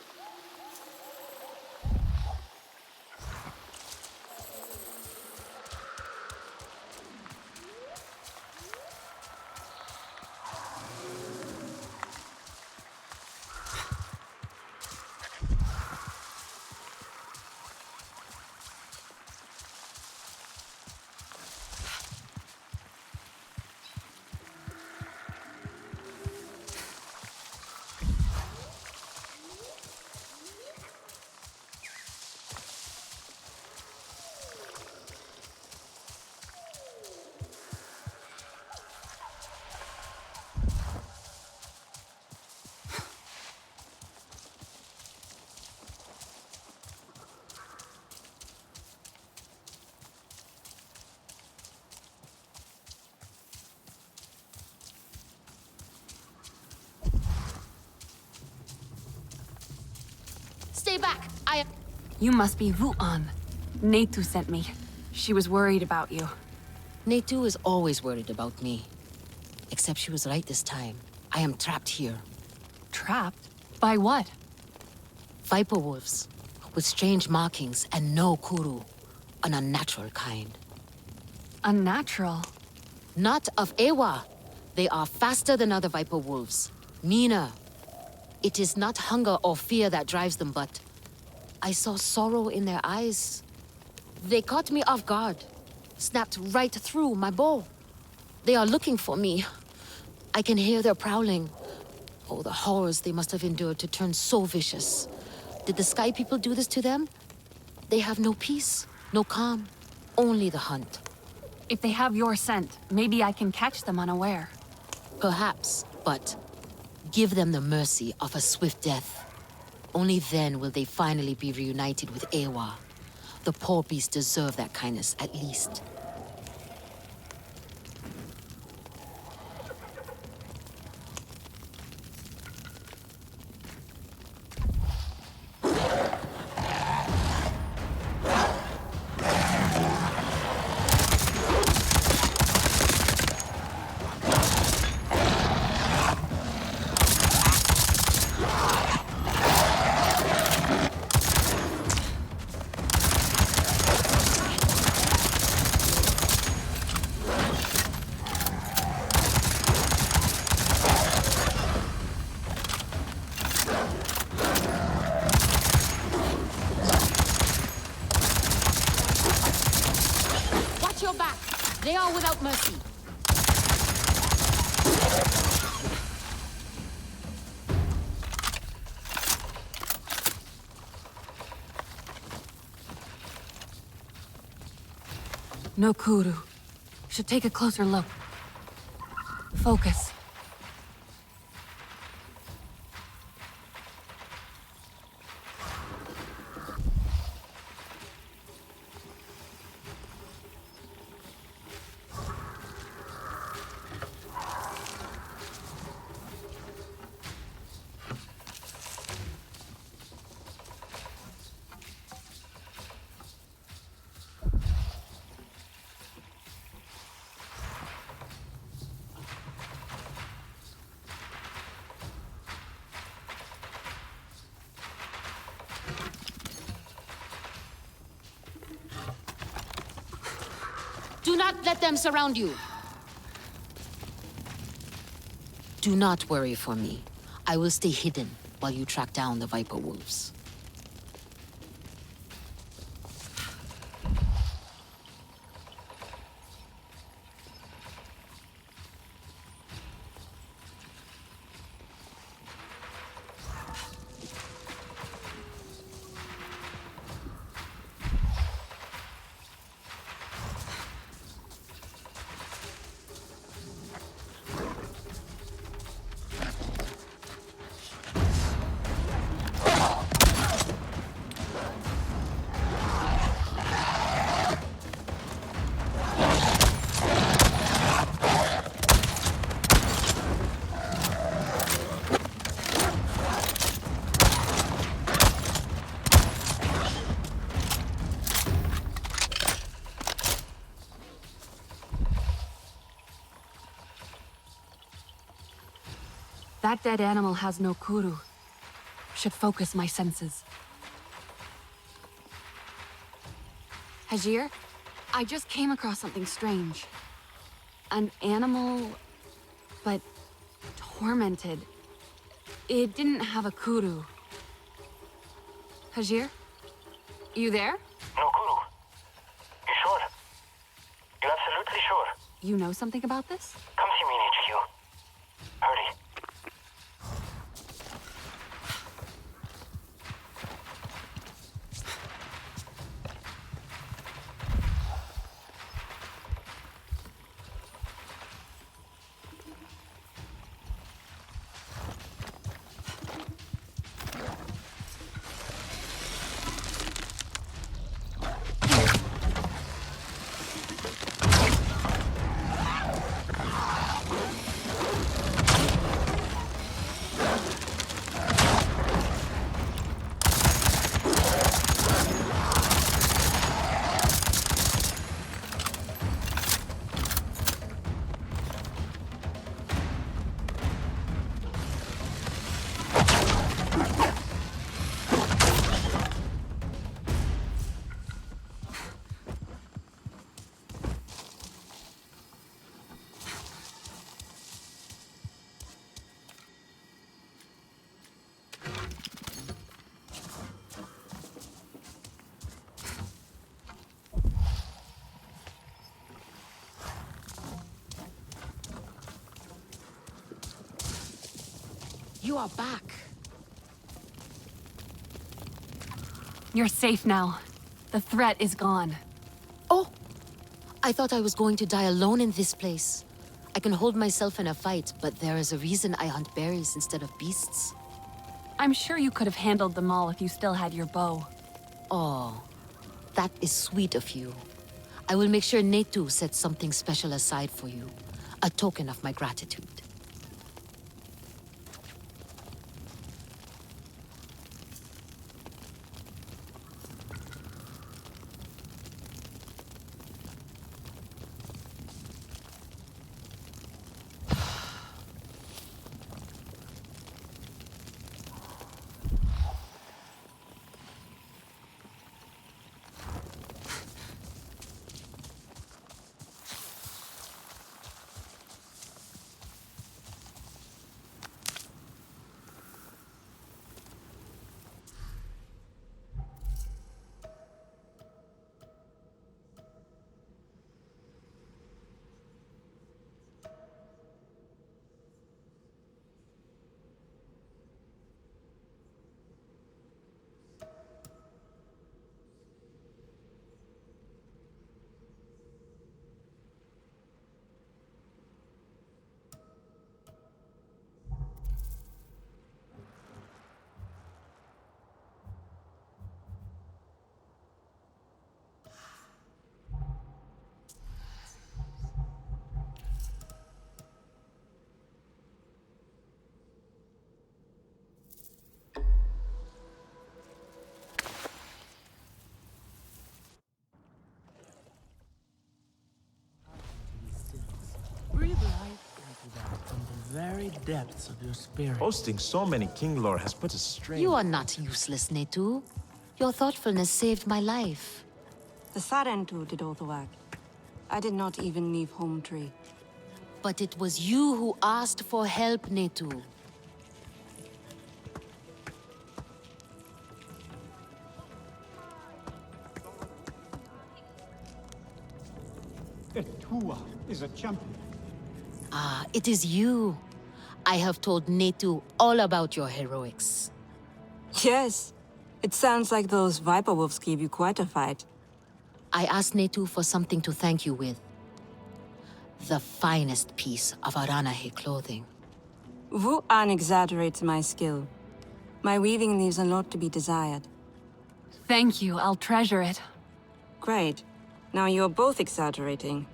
Stay back! You must be Wu'an. Neitu sent me. She was worried about you. Neitu is always worried about me. Except she was right this time. I am trapped here. Trapped? By what? Viper wolves, with strange markings and no kuru. An unnatural kind. Unnatural? Not of Ewa. They are faster than other viper wolves. Meaner. It is not hunger or fear that drives them, but I saw sorrow in their eyes. They caught me off guard, snapped right through my bow. They are looking for me. I can hear their prowling. Oh, the horrors they must have endured to turn so vicious. Did the Sky People do this to them? They have no peace, no calm, only the hunt. If they have your scent, maybe I can catch them unaware. Perhaps, but give them the mercy of a swift death. Only then will they finally be reunited with Ewa. The poor beasts deserve that kindness, at least. They are without mercy. No kuru. Should take a closer look. Focus. Do not let them surround you. Do not worry for me. I will stay hidden while you track down the Viper Wolves. That dead animal has no kuru. Should focus my senses. Hajir, I just came across something strange. An animal, but tormented. It didn't have a kuru. Hajir? You there? No kuru. You sure? You're absolutely sure? You know something about this? Come see me in HQ. Hurry. You are back. You're safe now. The threat is gone. Oh! I thought I was going to die alone in this place. I can hold myself in a fight, but there is a reason I hunt berries instead of beasts. I'm sure you could have handled them all if you still had your bow. Oh, that is sweet of you. I will make sure Netu sets something special aside for you. A token of my gratitude. Breathe life into that from the very depths of your spirit. Hosting so many king lore has put a strain. You are not useless, Netu. Your thoughtfulness saved my life. The Sarentu did all the work. I did not even leave home tree. But it was you who asked for help, Netu. Etua is a champion. Ah, it is you. I have told Netu all about your heroics. Yes. It sounds like those Viper Wolves gave you quite a fight. I asked Netu for something to thank you with. The finest piece of Aranahe clothing. Wu-An exaggerates my skill. My weaving leaves a lot to be desired. Thank you, I'll treasure it. Great. Now you're both exaggerating.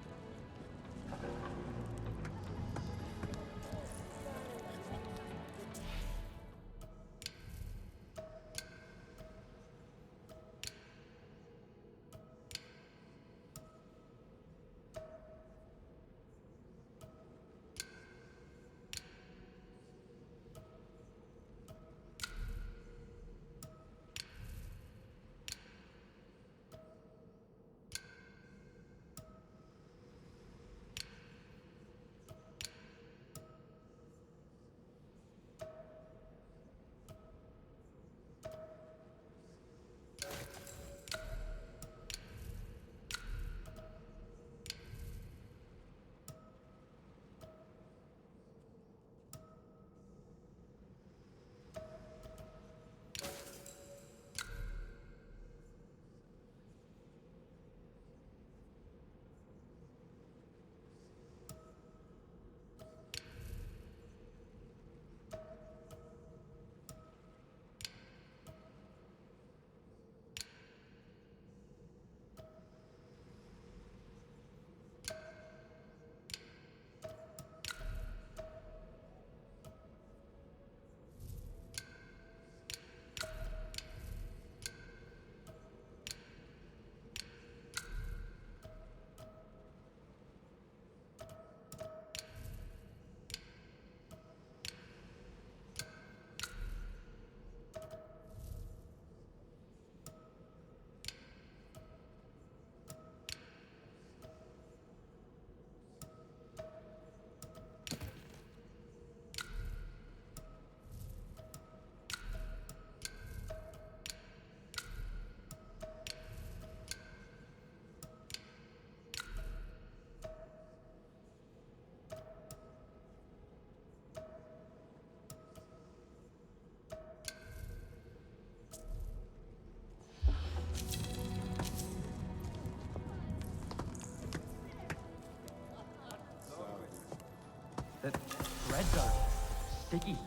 Take it.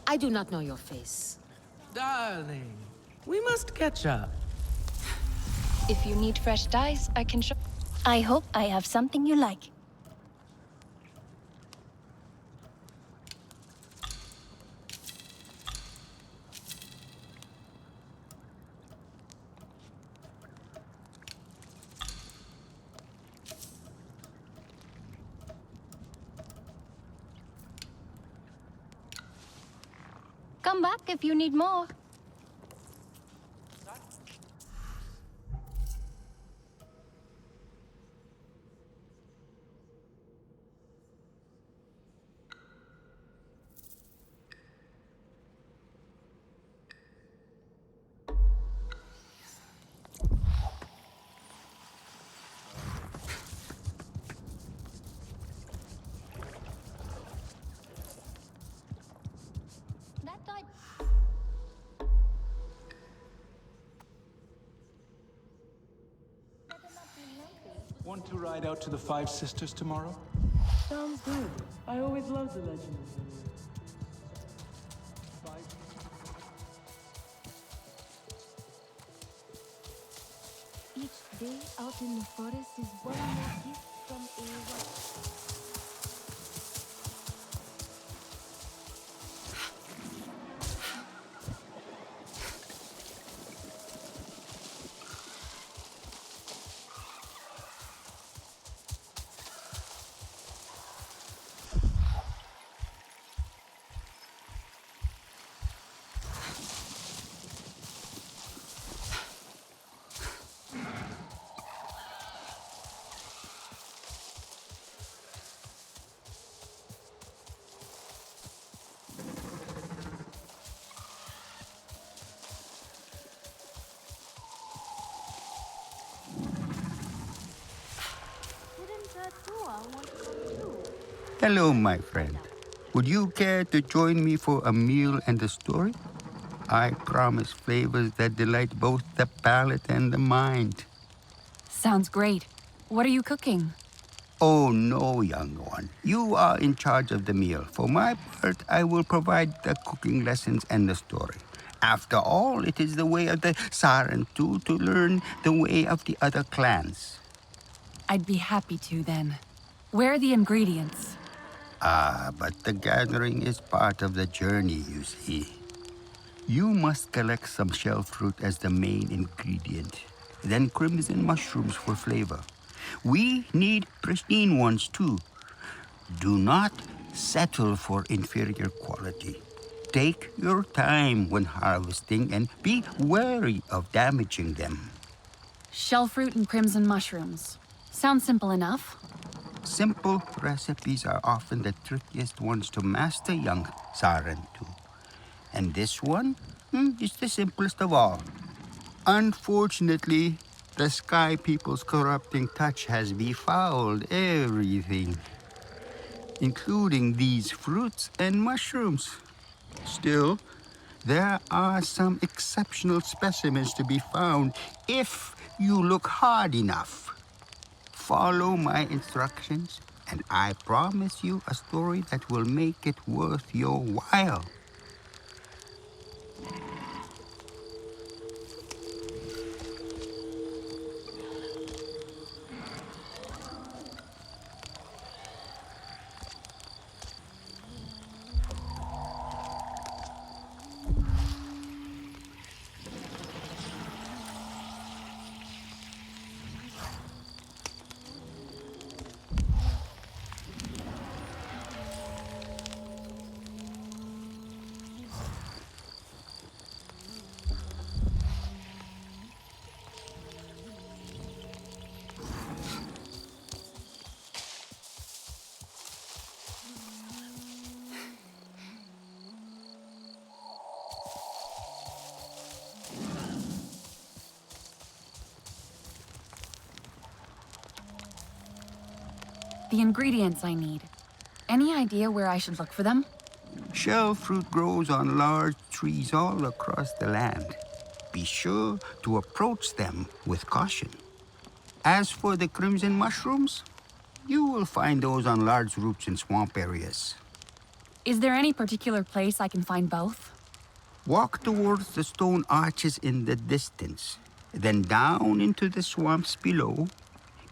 I do not know your face. Darling, we must catch up. If you need fresh dyes, I can show. I hope I have something you like. Come back if you need more. Want to ride out to the Five Sisters tomorrow? Sounds good. I always loved the legend. Each day out in the forest is one more gift from Ewa. Hello, my friend. Would you care to join me for a meal and a story? I promise flavors that delight both the palate and the mind. Sounds great. What are you cooking? Oh, no, young one. You are in charge of the meal. For my part, I will provide the cooking lessons and the story. After all, it is the way of the Sarentu to learn the way of the other clans. I'd be happy to, then. Where are the ingredients? Ah, but the gathering is part of the journey, you see. You must collect some shell fruit as the main ingredient, then crimson mushrooms for flavor. We need pristine ones, too. Do not settle for inferior quality. Take your time when harvesting and be wary of damaging them. Shell fruit and crimson mushrooms. Sounds simple enough. Simple recipes are often the trickiest ones to master, young Sarentu. And this one is the simplest of all. Unfortunately, the Sky People's corrupting touch has befouled everything, including these fruits and mushrooms. Still, there are some exceptional specimens to be found if you look hard enough. Follow my instructions, and I promise you a story that will make it worth your while. The ingredients I need. Any idea where I should look for them? Shell fruit grows on large trees all across the land. Be sure to approach them with caution. As for the crimson mushrooms, you will find those on large roots in swamp areas. Is there any particular place I can find both? Walk towards the stone arches in the distance, then down into the swamps below.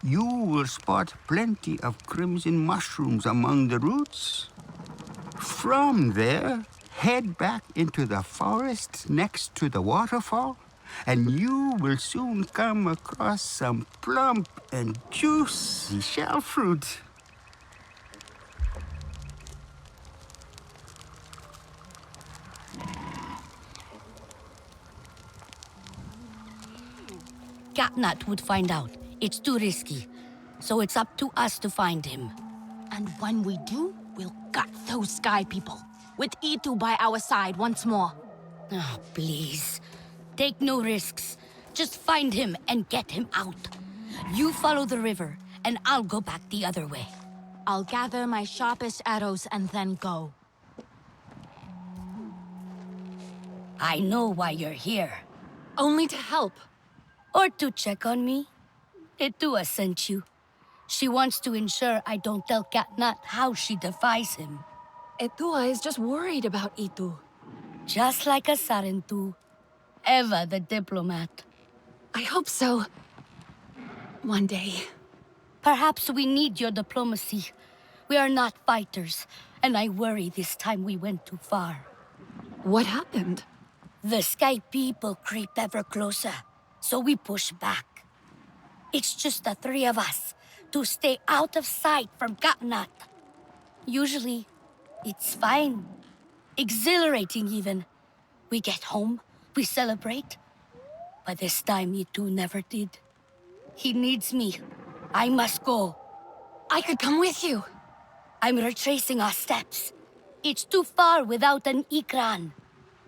You will spot plenty of crimson mushrooms among the roots. From there, head back into the forest next to the waterfall, and you will soon come across some plump and juicy shell fruit. Catnut would find out. It's too risky. So it's up to us to find him. And when we do, we'll gut those sky people, with Itu by our side once more. Oh, please. Take no risks. Just find him and get him out. You follow the river, and I'll go back the other way. I'll gather my sharpest arrows and then go. I know why you're here. Only to help. Or to check on me. Itua sent you. She wants to ensure I don't tell Catnut how she defies him. Etua is just worried about Itu. Just like a Sarentu. Eva the diplomat. I hope so. One day. Perhaps we need your diplomacy. We are not fighters, and I worry this time we went too far. What happened? The Sky people creep ever closer, so we push back. It's just the three of us, to stay out of sight from Catnut. Usually, it's fine. Exhilarating even. We get home, we celebrate. But this time, Itu never did. He needs me. I must go. I could come with you. I'm retracing our steps. It's too far without an Ikran.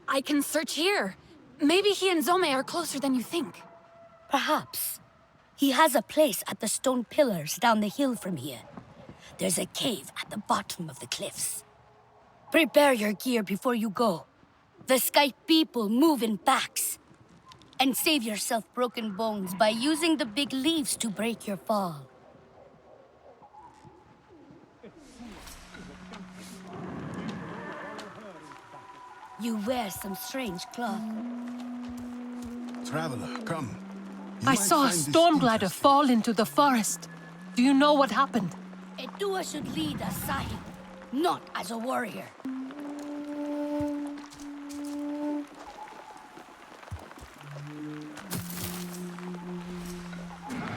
I can search here. Maybe he and Zome are closer than you think. Perhaps. He has a place at the stone pillars down the hill from here. There's a cave at the bottom of the cliffs. Prepare your gear before you go. The Sky people move in packs. And save yourself broken bones by using the big leaves to break your fall. You wear some strange cloth. Traveler, come. I saw a storm glider fall into the forest. Do you know what happened? Etua should lead as Sahib, not as a warrior.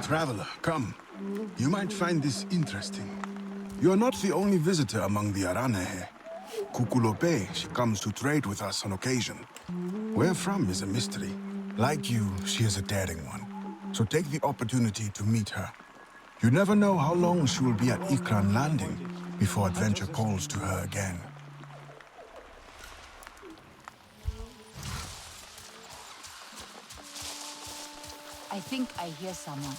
Traveler, come. You might find this interesting. You are not the only visitor among the Aranehe. Kukulope, she comes to trade with us on occasion. Where from is a mystery. Like you, she is a daring one. So take the opportunity to meet her. You never know how long she will be at Ikran Landing before adventure calls to her again. I think I hear someone.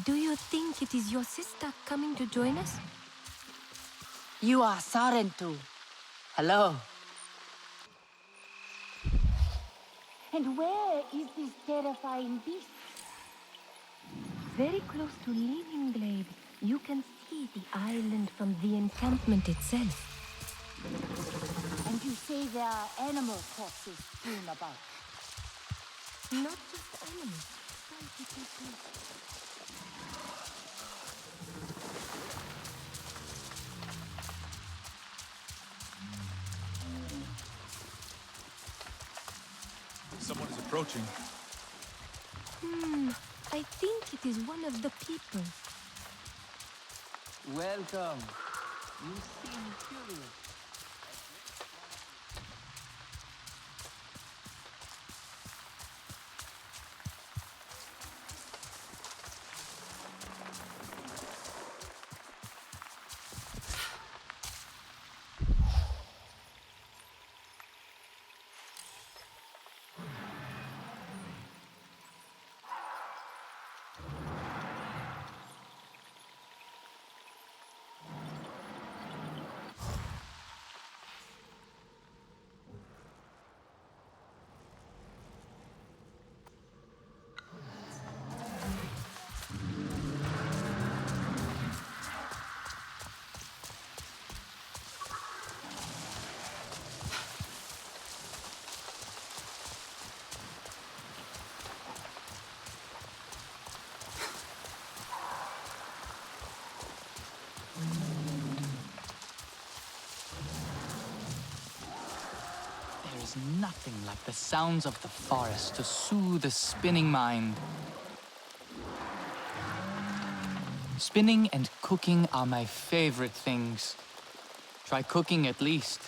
Do you think it is your sister coming to join us? You are Sarentu. Hello. And where is this terrifying beast? Very close to Leaning Glade, you can see the island from the encampment itself. And you say there are animal corpses strewn about? Not just animals. Someone is approaching. I think it is one of the people. Welcome. You seem curious. There's nothing like the sounds of the forest to soothe a spinning mind. Spinning and cooking are my favorite things. Try cooking at least.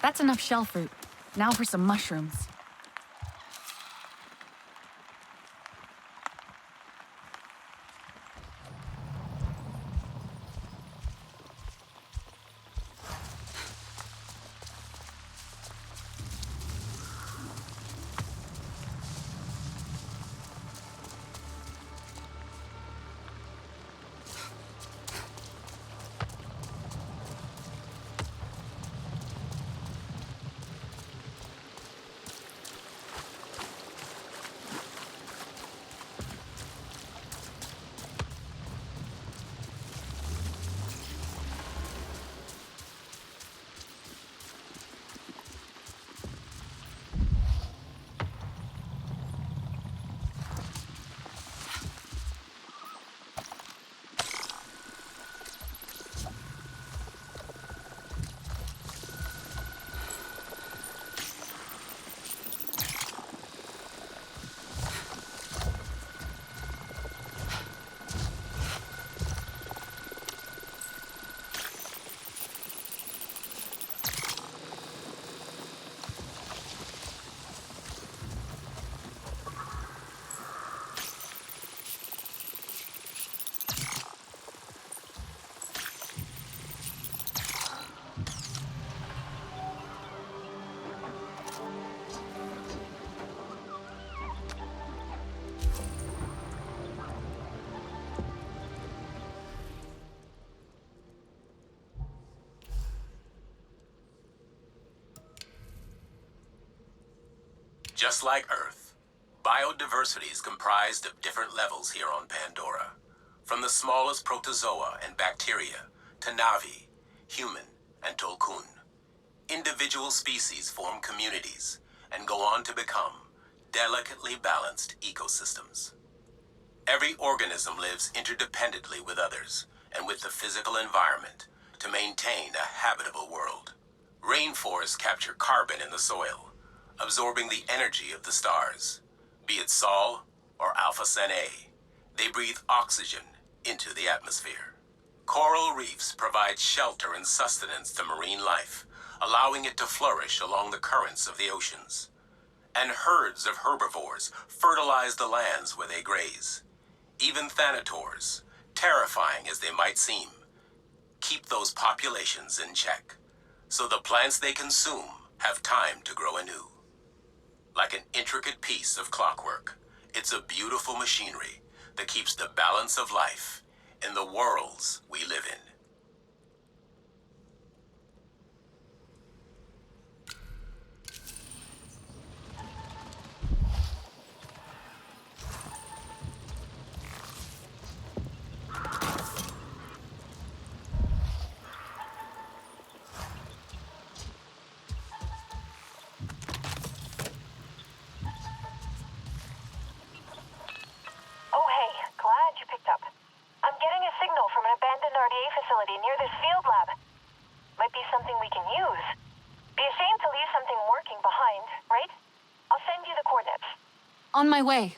That's enough shell fruit. Now for some mushrooms. Just like Earth, biodiversity is comprised of different levels here on Pandora. From the smallest protozoa and bacteria to Navi, human, and Tolkun. Individual species form communities and go on to become delicately balanced ecosystems. Every organism lives interdependently with others and with the physical environment to maintain a habitable world. Rainforests capture carbon in the soil, absorbing the energy of the stars. Be it Sol or Alpha Centauri, they breathe oxygen into the atmosphere. Coral reefs provide shelter and sustenance to marine life, allowing it to flourish along the currents of the oceans. And herds of herbivores fertilize the lands where they graze. Even thanators, terrifying as they might seem, keep those populations in check, so the plants they consume have time to grow anew. Like an intricate piece of clockwork, it's a beautiful machinery that keeps the balance of life in the worlds we live in. Oh, hey, glad you picked up. I'm getting a signal from an abandoned RDA facility near this field lab. Might be something we can use. Be a shame to leave something working behind, right? I'll send you the coordinates. On my way.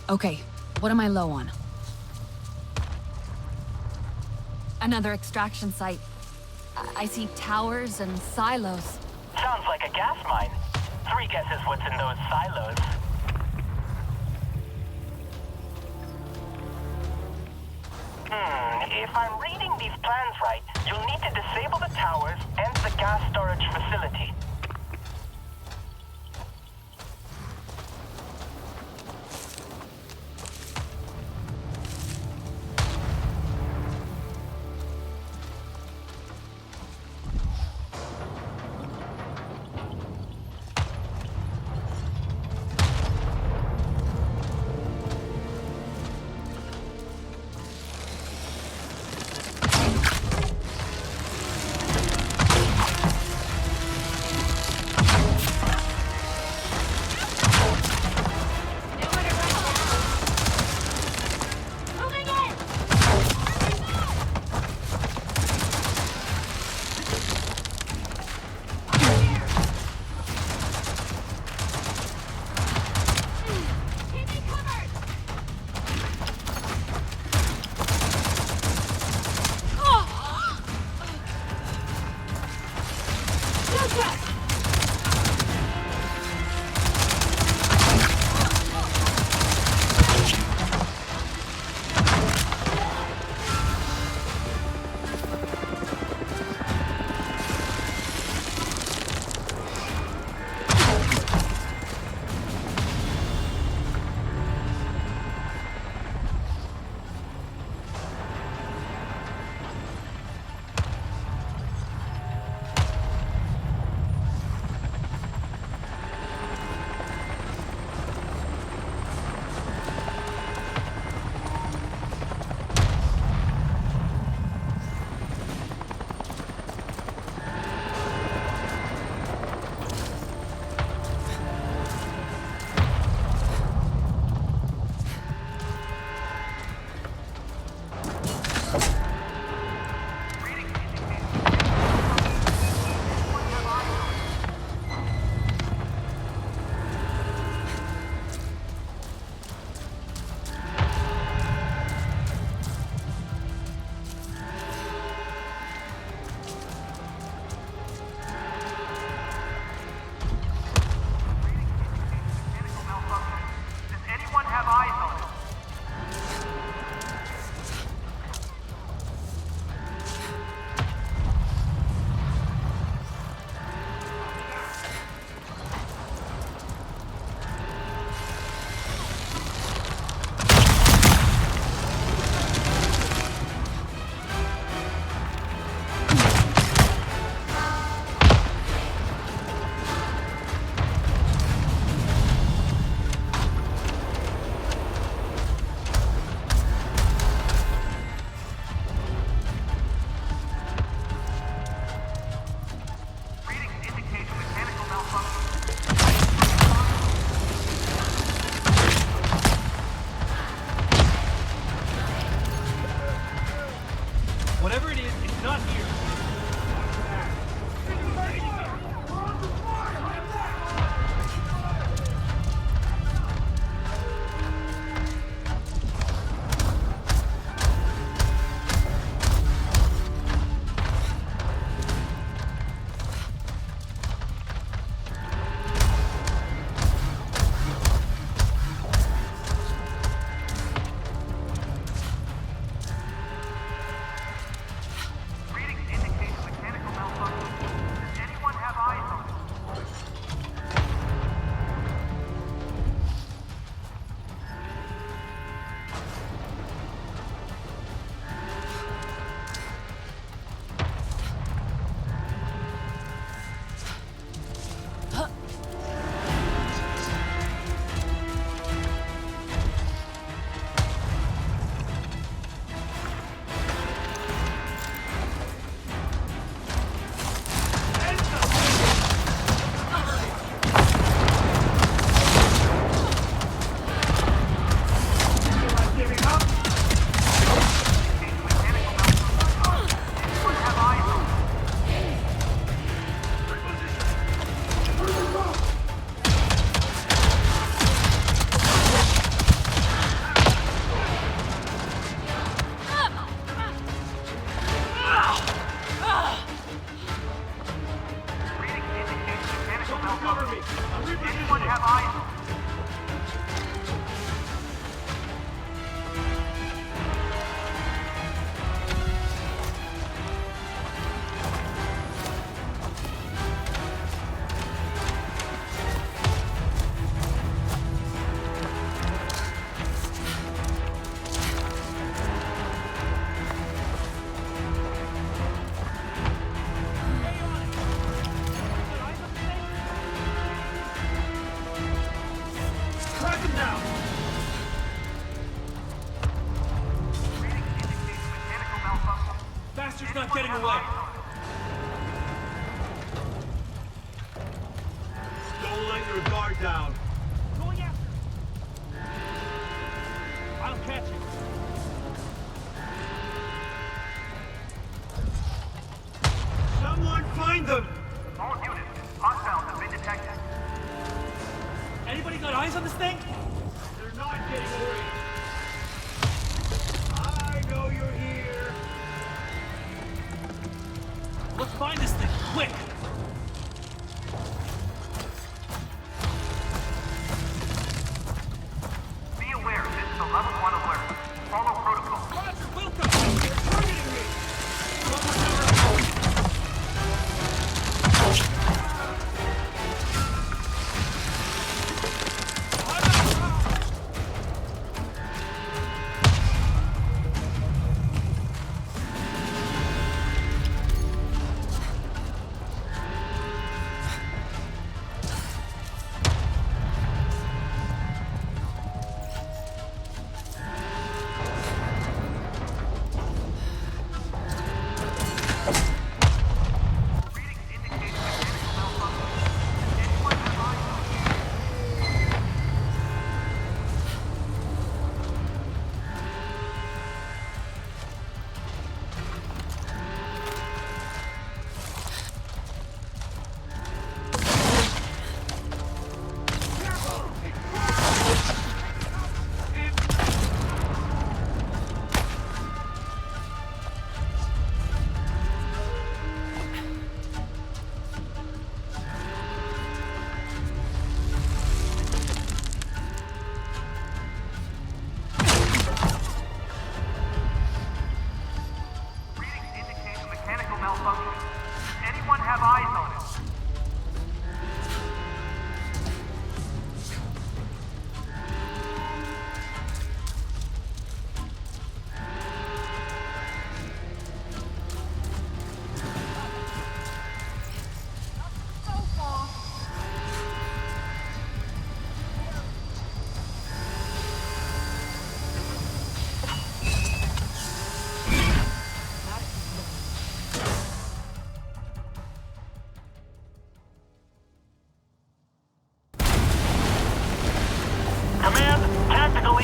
Okay, what am I low on? Another extraction site. I see towers and silos. Sounds like a gas mine. 3 guesses what's in those silos. If I'm reading these plans right, you'll need to disable the towers and the gas storage facility. He's not getting away. Don't let your guard down. Going after him. I'll catch him. Someone find them! All units, hostiles have been detected. Anybody got eyes on this thing? They're not getting away. I know you're here. Let's find this thing, quick! Be aware, this is a level 1 alert. Follow protocol. Roger, welcome! They're targeting me!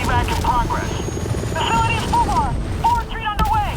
Playback in progress. Facilities full bar. Forward retreat underway.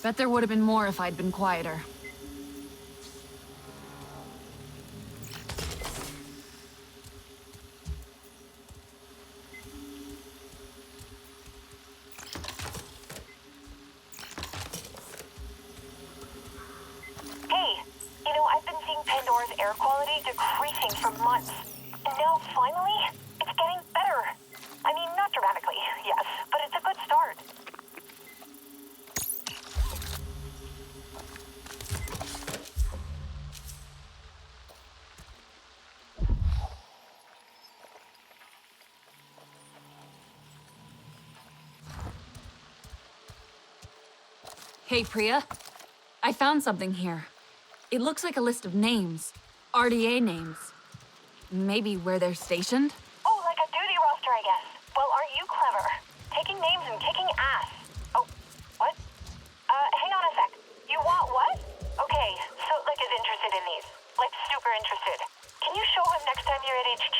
Bet there would have been more if I'd been quieter. Hey, you know, I've been seeing Pandora's air quality decreasing for months. And now, finally, it's getting better. I mean, not dramatically, yes, but it's a good start. Hey, Priya. I found something here. It looks like a list of names. RDA names. Maybe where they're stationed? Oh, like a duty roster, I guess. Well, aren't you clever? Taking names and kicking ass. Oh, what? Hang on a sec. You want what? Okay, so, like, is interested in these. Like, super interested. Can you show him next time you're at HQ?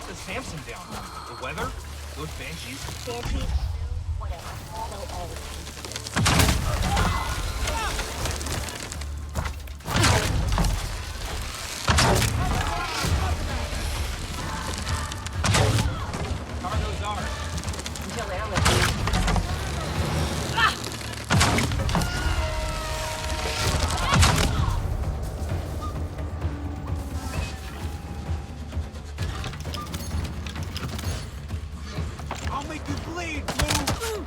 brought the Samson down? The weather? Those banshees? Banshees? Whatever. They'll always be. Cargo's ours. Until airlift. I'll make you bleed, Blue!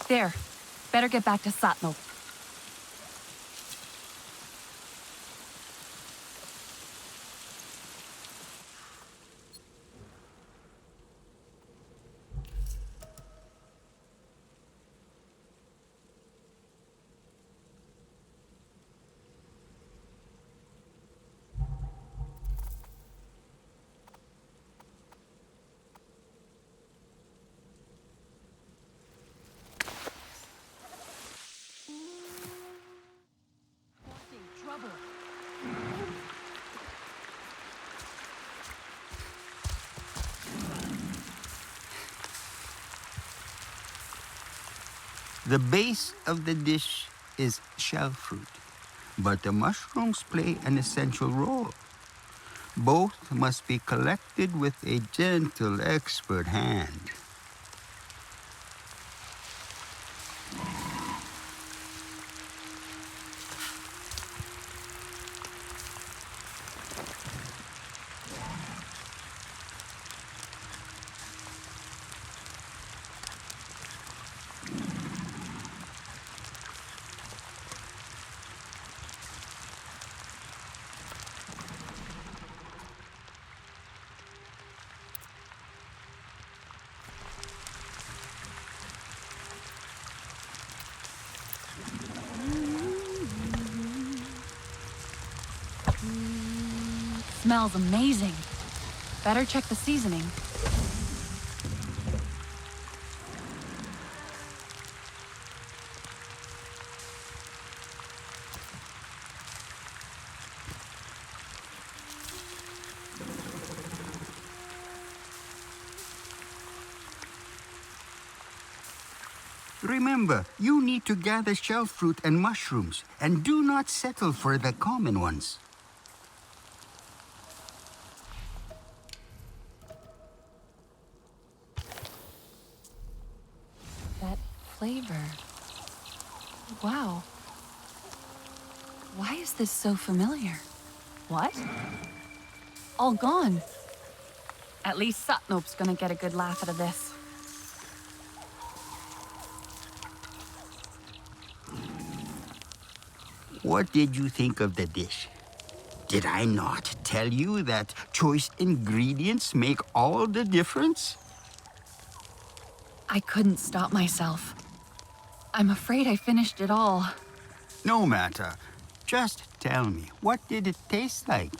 There. Better get back to Satno. The base of the dish is shell fruit, but the mushrooms play an essential role. Both must be collected with a gentle, expert hand. Smells amazing. Better check the seasoning. Remember, you need to gather shell fruit and mushrooms, and do not settle for the common ones. That flavor. Wow. Why is this so familiar? What? All gone. At least Satnop's gonna get a good laugh out of this. What did you think of the dish? Did I not tell you that choice ingredients make all the difference? I couldn't stop myself. I'm afraid I finished it all. No matter. Just tell me, what did it taste like?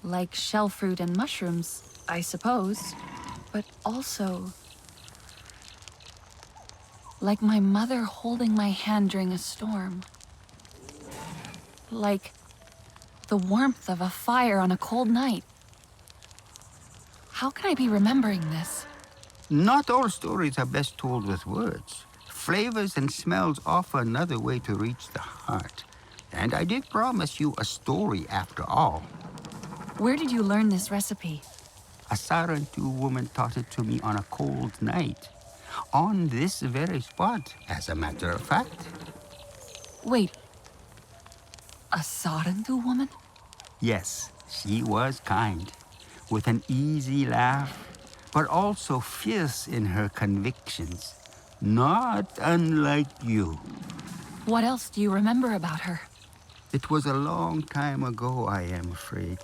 Like shell fruit and mushrooms, I suppose. But also... like my mother holding my hand during a storm. Like the warmth of a fire on a cold night. How can I be remembering this? Not all stories are best told with words. Flavors and smells offer another way to reach the heart. And I did promise you a story after all. Where did you learn this recipe? A Sarantu woman taught it to me on a cold night. On this very spot, as a matter of fact. Wait. A Sarantu woman? Yes, she was kind, with an easy laugh, but also fierce in her convictions. Not unlike you. What else do you remember about her? It was a long time ago, I am afraid.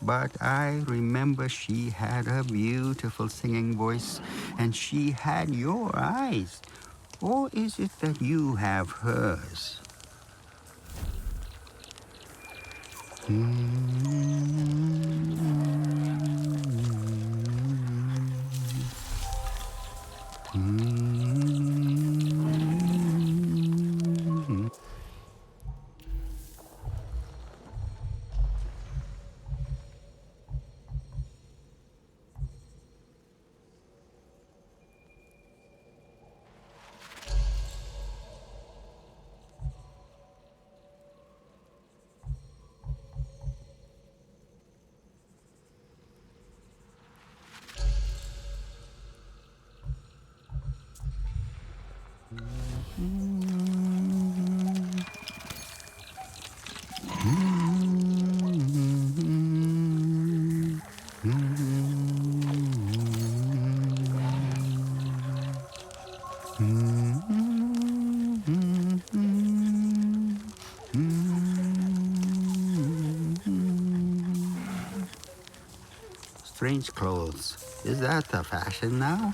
But I remember she had a beautiful singing voice, and she had your eyes. Or is it that you have hers? Strange clothes. Is that the fashion now?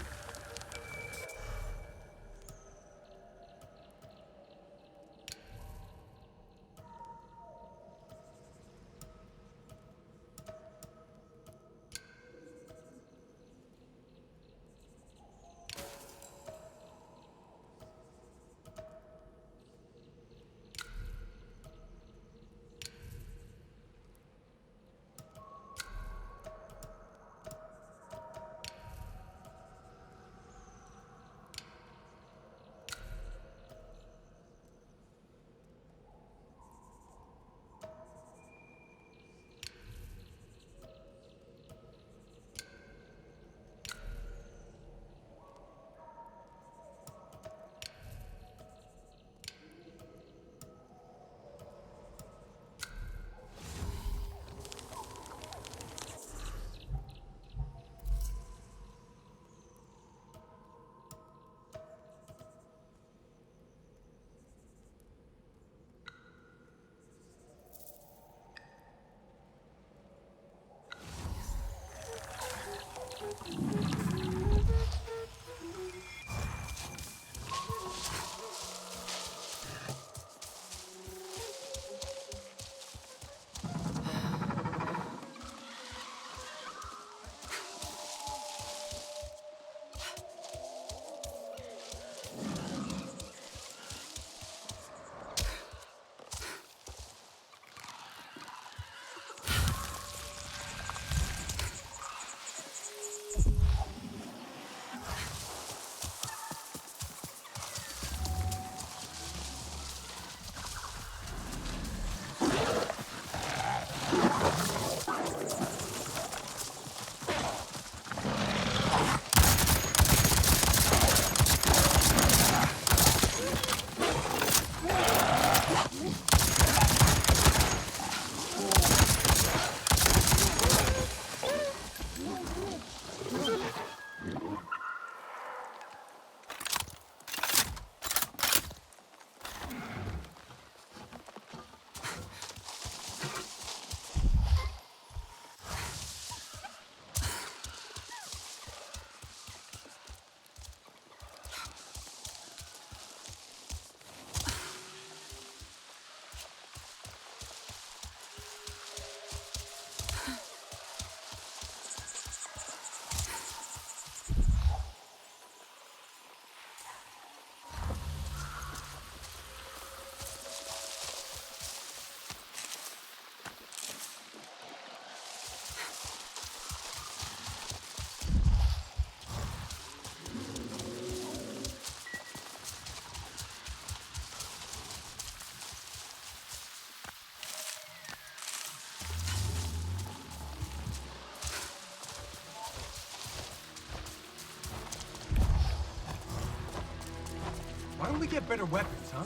do we get better weapons, huh?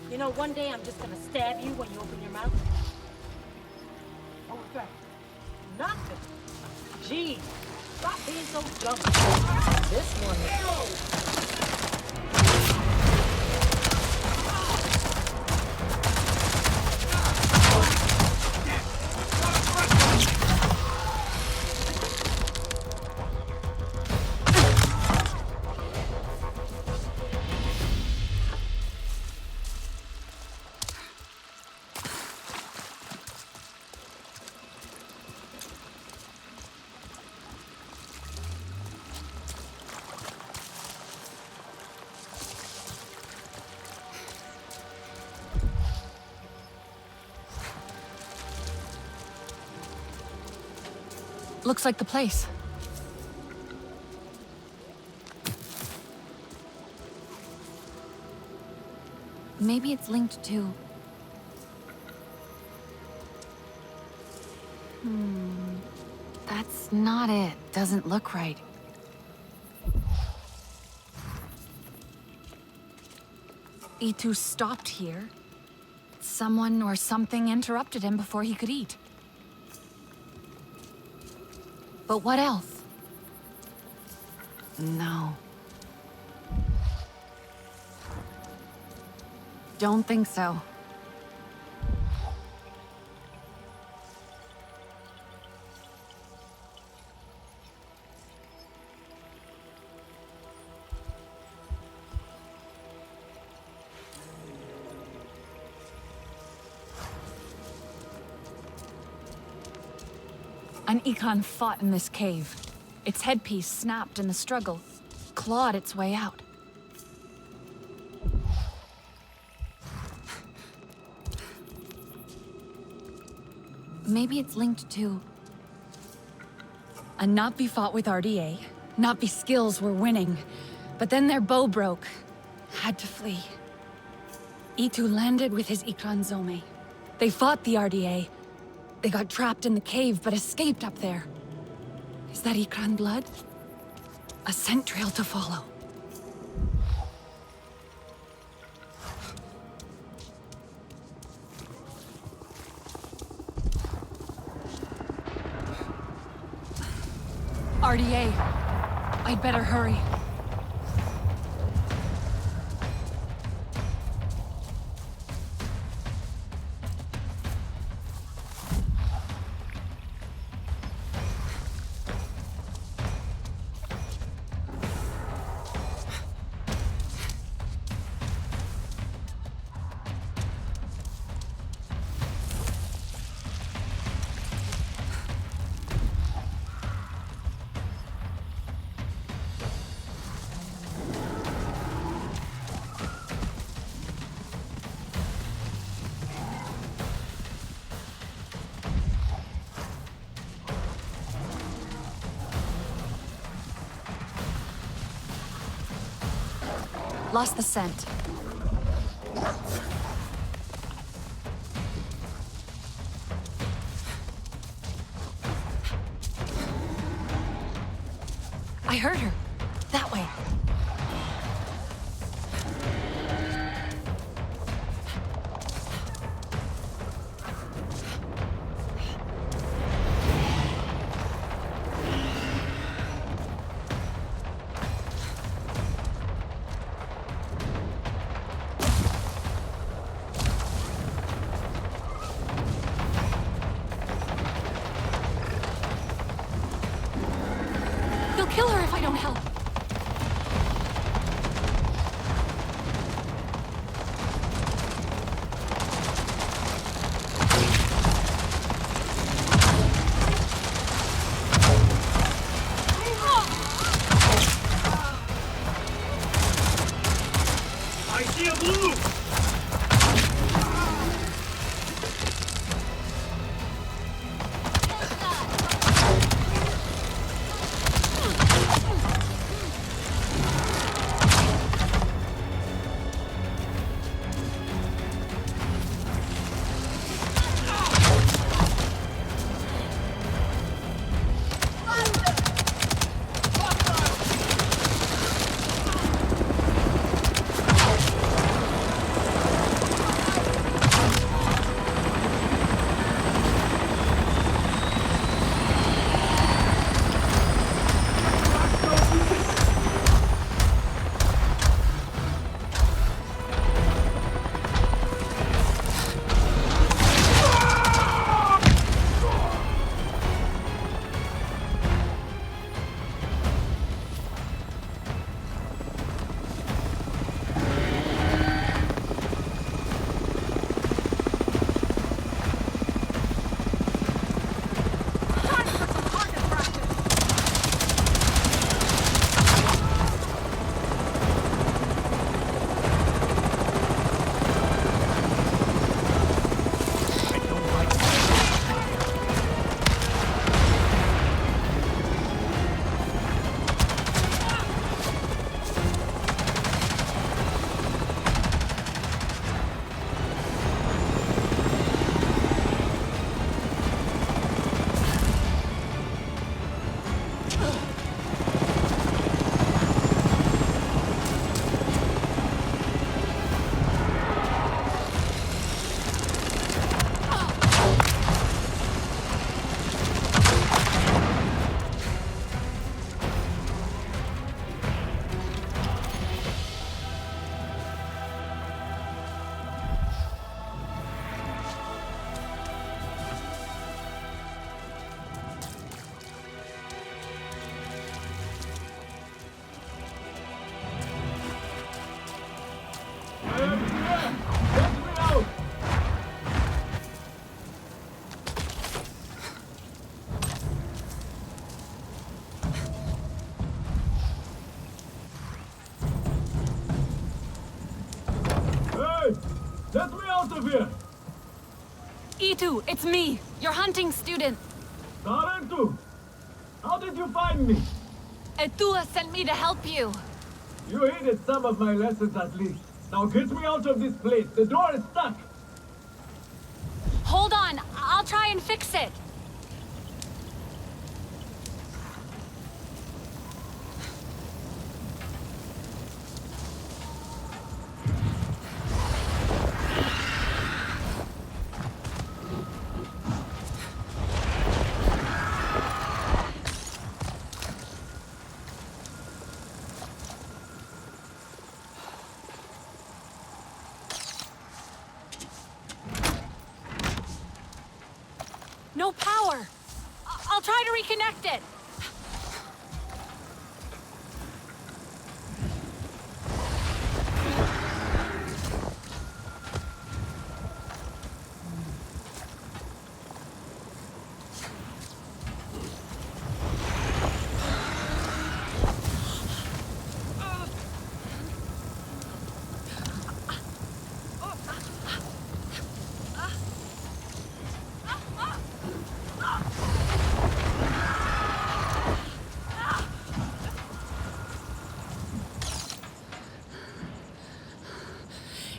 You know, one day I'm just gonna stab you when you open your mouth. What was that? Nothing. Gee, stop being so dumb. This one. Looks like the place. Maybe it's linked to... That's not it. Doesn't look right. E2 stopped here. Someone or something interrupted him before he could eat. But what else? No. Don't think so. An Ikon fought in this cave. Its headpiece snapped in the struggle, clawed its way out. Maybe it's linked to... A Navi fought with RDA. Navi skills were winning, but then their bow broke. Had to flee. E2 landed with his Ikran Zome. They fought the RDA. They got trapped in the cave, but escaped up there. Is that Ikran blood? A scent trail to follow. RDA. I'd better hurry. Lost the scent. I heard her. That way. Kill her if I don't help. I see a blue! out of here! Itu, it's me, your hunting student. Sarentu! How did you find me? Etua sent me to help you. You heeded some of my lessons at least. Now get me out of this place. The door is stuck. Hold on, I'll try and fix it. No power. I'll try to reconnect it.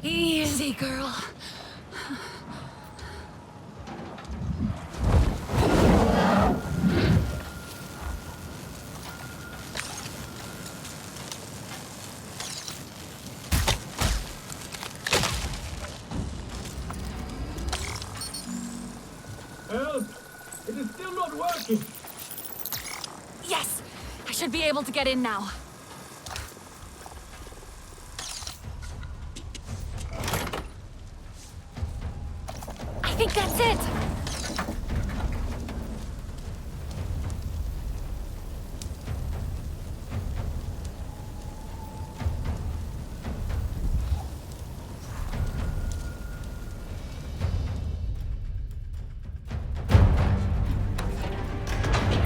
Easy, girl. Help! It is still not working. Yes, I should be able to get in now. I think that's it!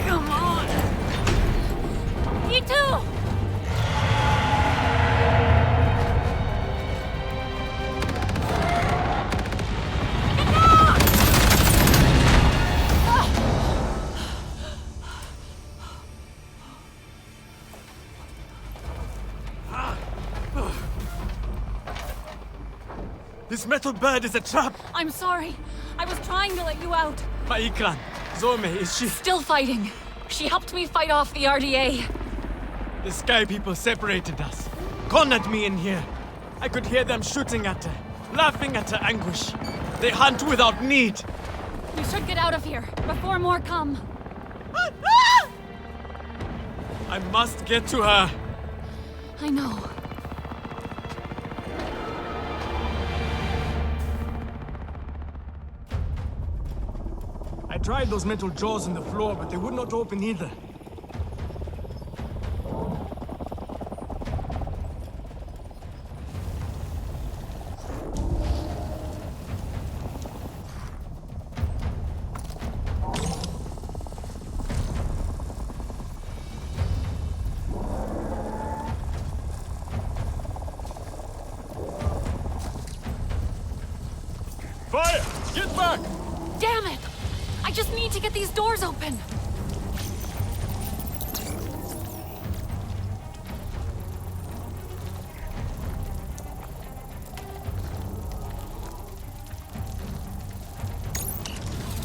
Come on! Me too! This metal bird is a trap. I'm sorry. I was trying to let you out. Maikran, Zome, is she? Still fighting. She helped me fight off the RDA. The sky people separated us. Cornered me in here. I could hear them shooting at her, laughing at her anguish. They hunt without need. We should get out of here before more come. I must get to her. I know. I tried those metal jaws in the floor, but they would not open either. Fire! Get back! Damn it! I just need to get these doors open.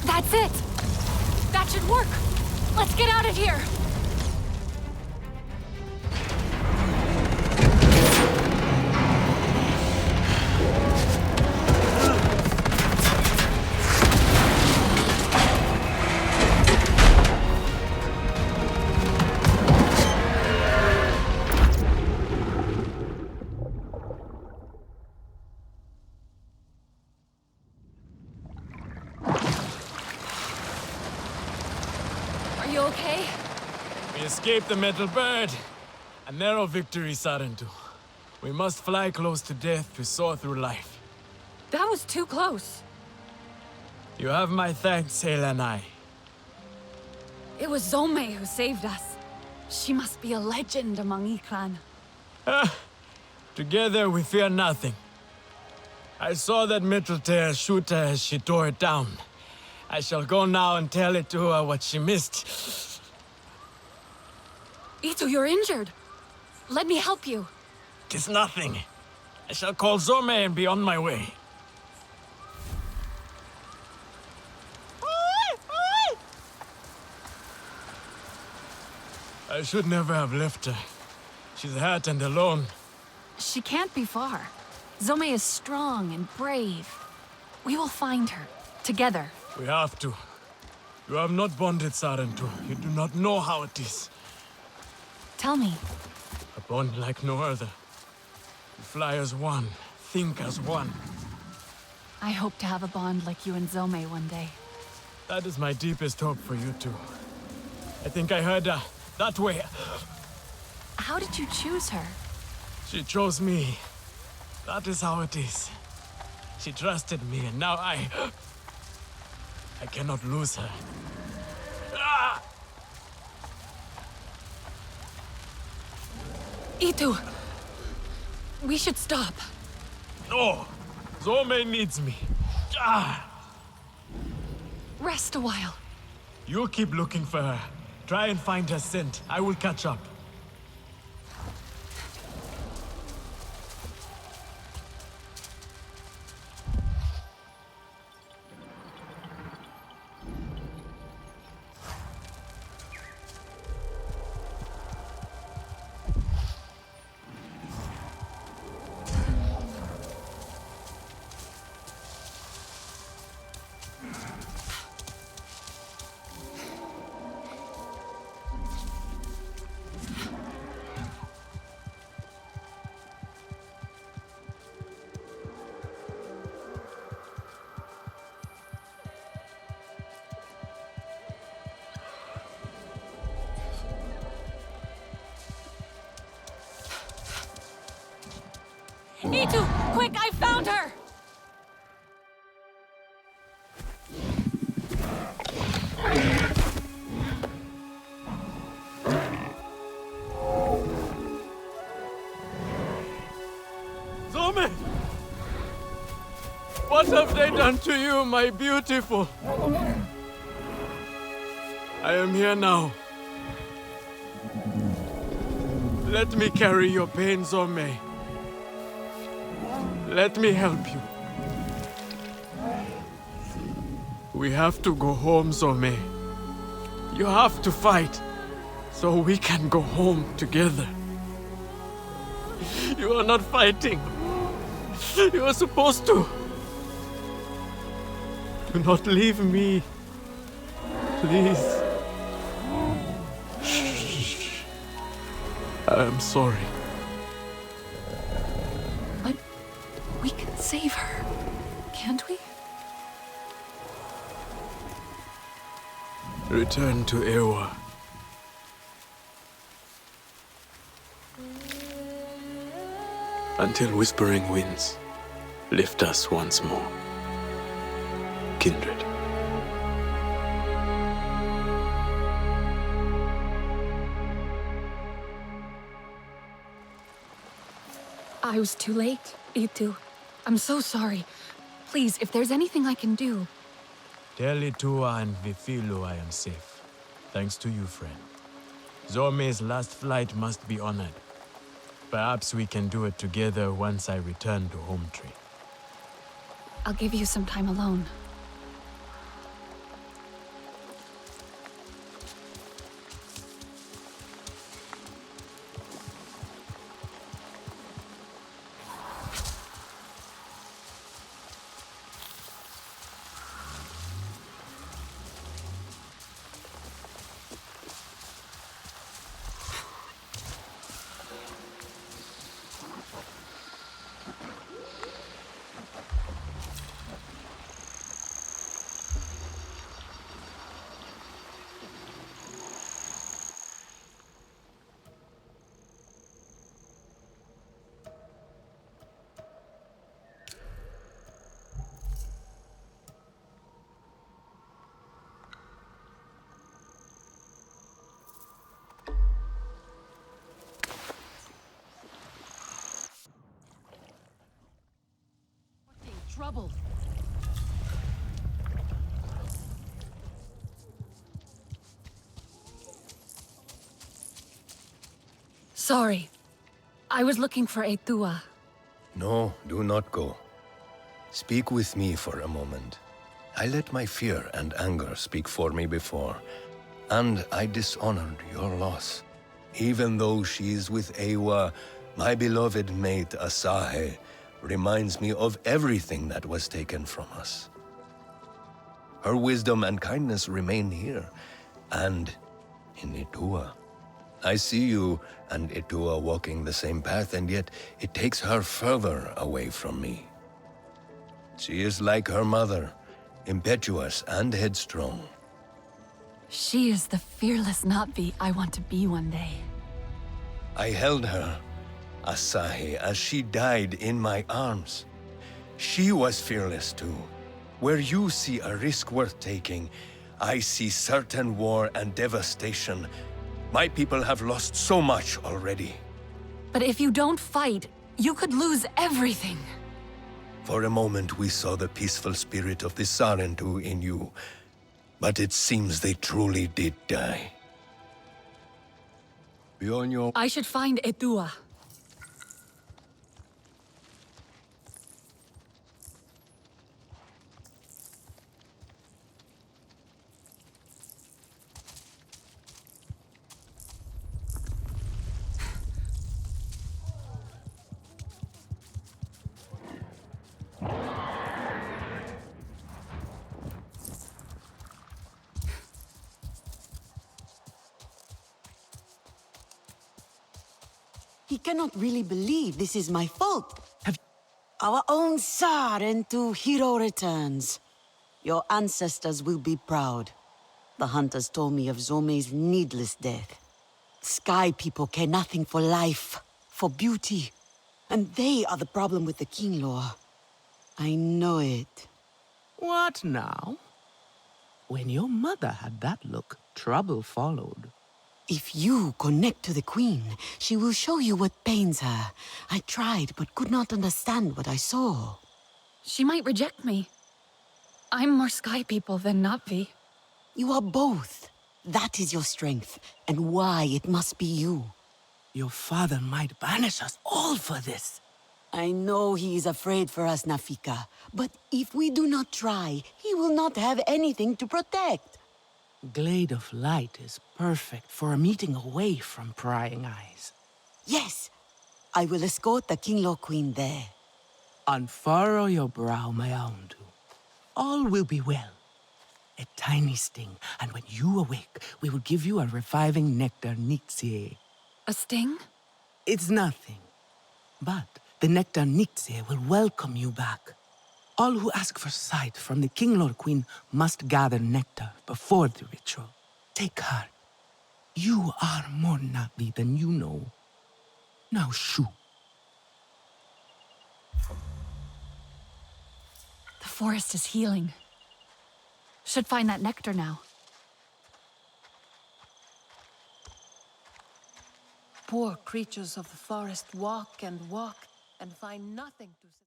That's it! That should work! Let's get out of here! Are you okay? We escaped the metal bird. A narrow victory, Sarentu. We must fly close to death to soar through life. That was too close. You have my thanks, Helenai. It was Zome who saved us. She must be a legend among Ikran. Together we fear nothing. I saw that metal tear shoot her as she tore it down. I shall go now and tell it to her what she missed. Ito, you're injured. Let me help you. 'Tis nothing. I shall call Zome and be on my way. I should never have left her. She's hurt and alone. She can't be far. Zome is strong and brave. We will find her, together. We have to. You have not bonded, Sarentu. You do not know how it is. Tell me. A bond like no other. You fly as one, think as one. I hope to have a bond like you and Zome one day. That is my deepest hope for you two. I think I heard her. That way. How did you choose her? She chose me. That is how it is. She trusted me, and now I cannot lose her. Ah! Itu! We should stop. No! Zome needs me. Ah! Rest a while. You keep looking for her. Try and find her scent. I will catch up. Itu! Quick, I found her! Zome! What have they done to you, my beautiful? I am here now. Let me carry your pain, Zome. Let me help you. We have to go home, Zome. You have to fight, so we can go home together. You are not fighting. You are supposed to. Do not leave me. Please. Shh. I am sorry. But we can save her, can't we? Return to Ewa. Until whispering winds lift us once more. Kindred. I was too late, Itu. I'm so sorry. Please, if there's anything I can do... Tell Itua and Vifilu I am safe. Thanks to you, friend. Zome's last flight must be honored. Perhaps we can do it together once I return to Home Tree. I'll give you some time alone. trouble. Sorry. I was looking for Etua. No, do not go. Speak with me for a moment. I let my fear and anger speak for me before, and I dishonored your loss. Even though she is with Ewa, my beloved mate Asahe reminds me of everything that was taken from us. Her wisdom and kindness remain here, and in Etua. I see you and Etua walking the same path, and yet it takes her further away from me. She is like her mother, impetuous and headstrong. She is the fearless Navi I want to be one day. I held her, Asahi, as she died in my arms. She was fearless too. Where you see a risk worth taking, I see certain war and devastation. My people have lost so much already. But if you don't fight, you could lose everything. For a moment we saw the peaceful spirit of the Sarentu in you, but it seems they truly did die. Beyond I should find Etua. He cannot really believe this is my fault. Our own Sarentu hero returns. Your ancestors will be proud. The hunters told me of Zome's needless death. Sky people care nothing for life, for beauty. And they are the problem with the King Law. I know it. What now? When your mother had that look, trouble followed. If you connect to the Queen, she will show you what pains her. I tried, but could not understand what I saw. She might reject me. I'm more Sky people than Navi. You are both. That is your strength, and why it must be you. Your father might banish us all for this. I know he is afraid for us, Nafika. But if we do not try, he will not have anything to protect. Glade of Light is perfect for a meeting away from prying eyes. Yes, I will escort the Kinglaw Queen there. Unfurrow your brow, my Aundu. All will be well. A tiny sting, and when you awake, we will give you a reviving nectar Nixie. A sting? It's nothing. But the nectar Nixie will welcome you back. All who ask for sight from the Kinglor Queen must gather nectar before the ritual. Take heart. You are more Navi than you know. Now shoo. The forest is healing. Should find that nectar now. Poor creatures of the forest walk and find nothing to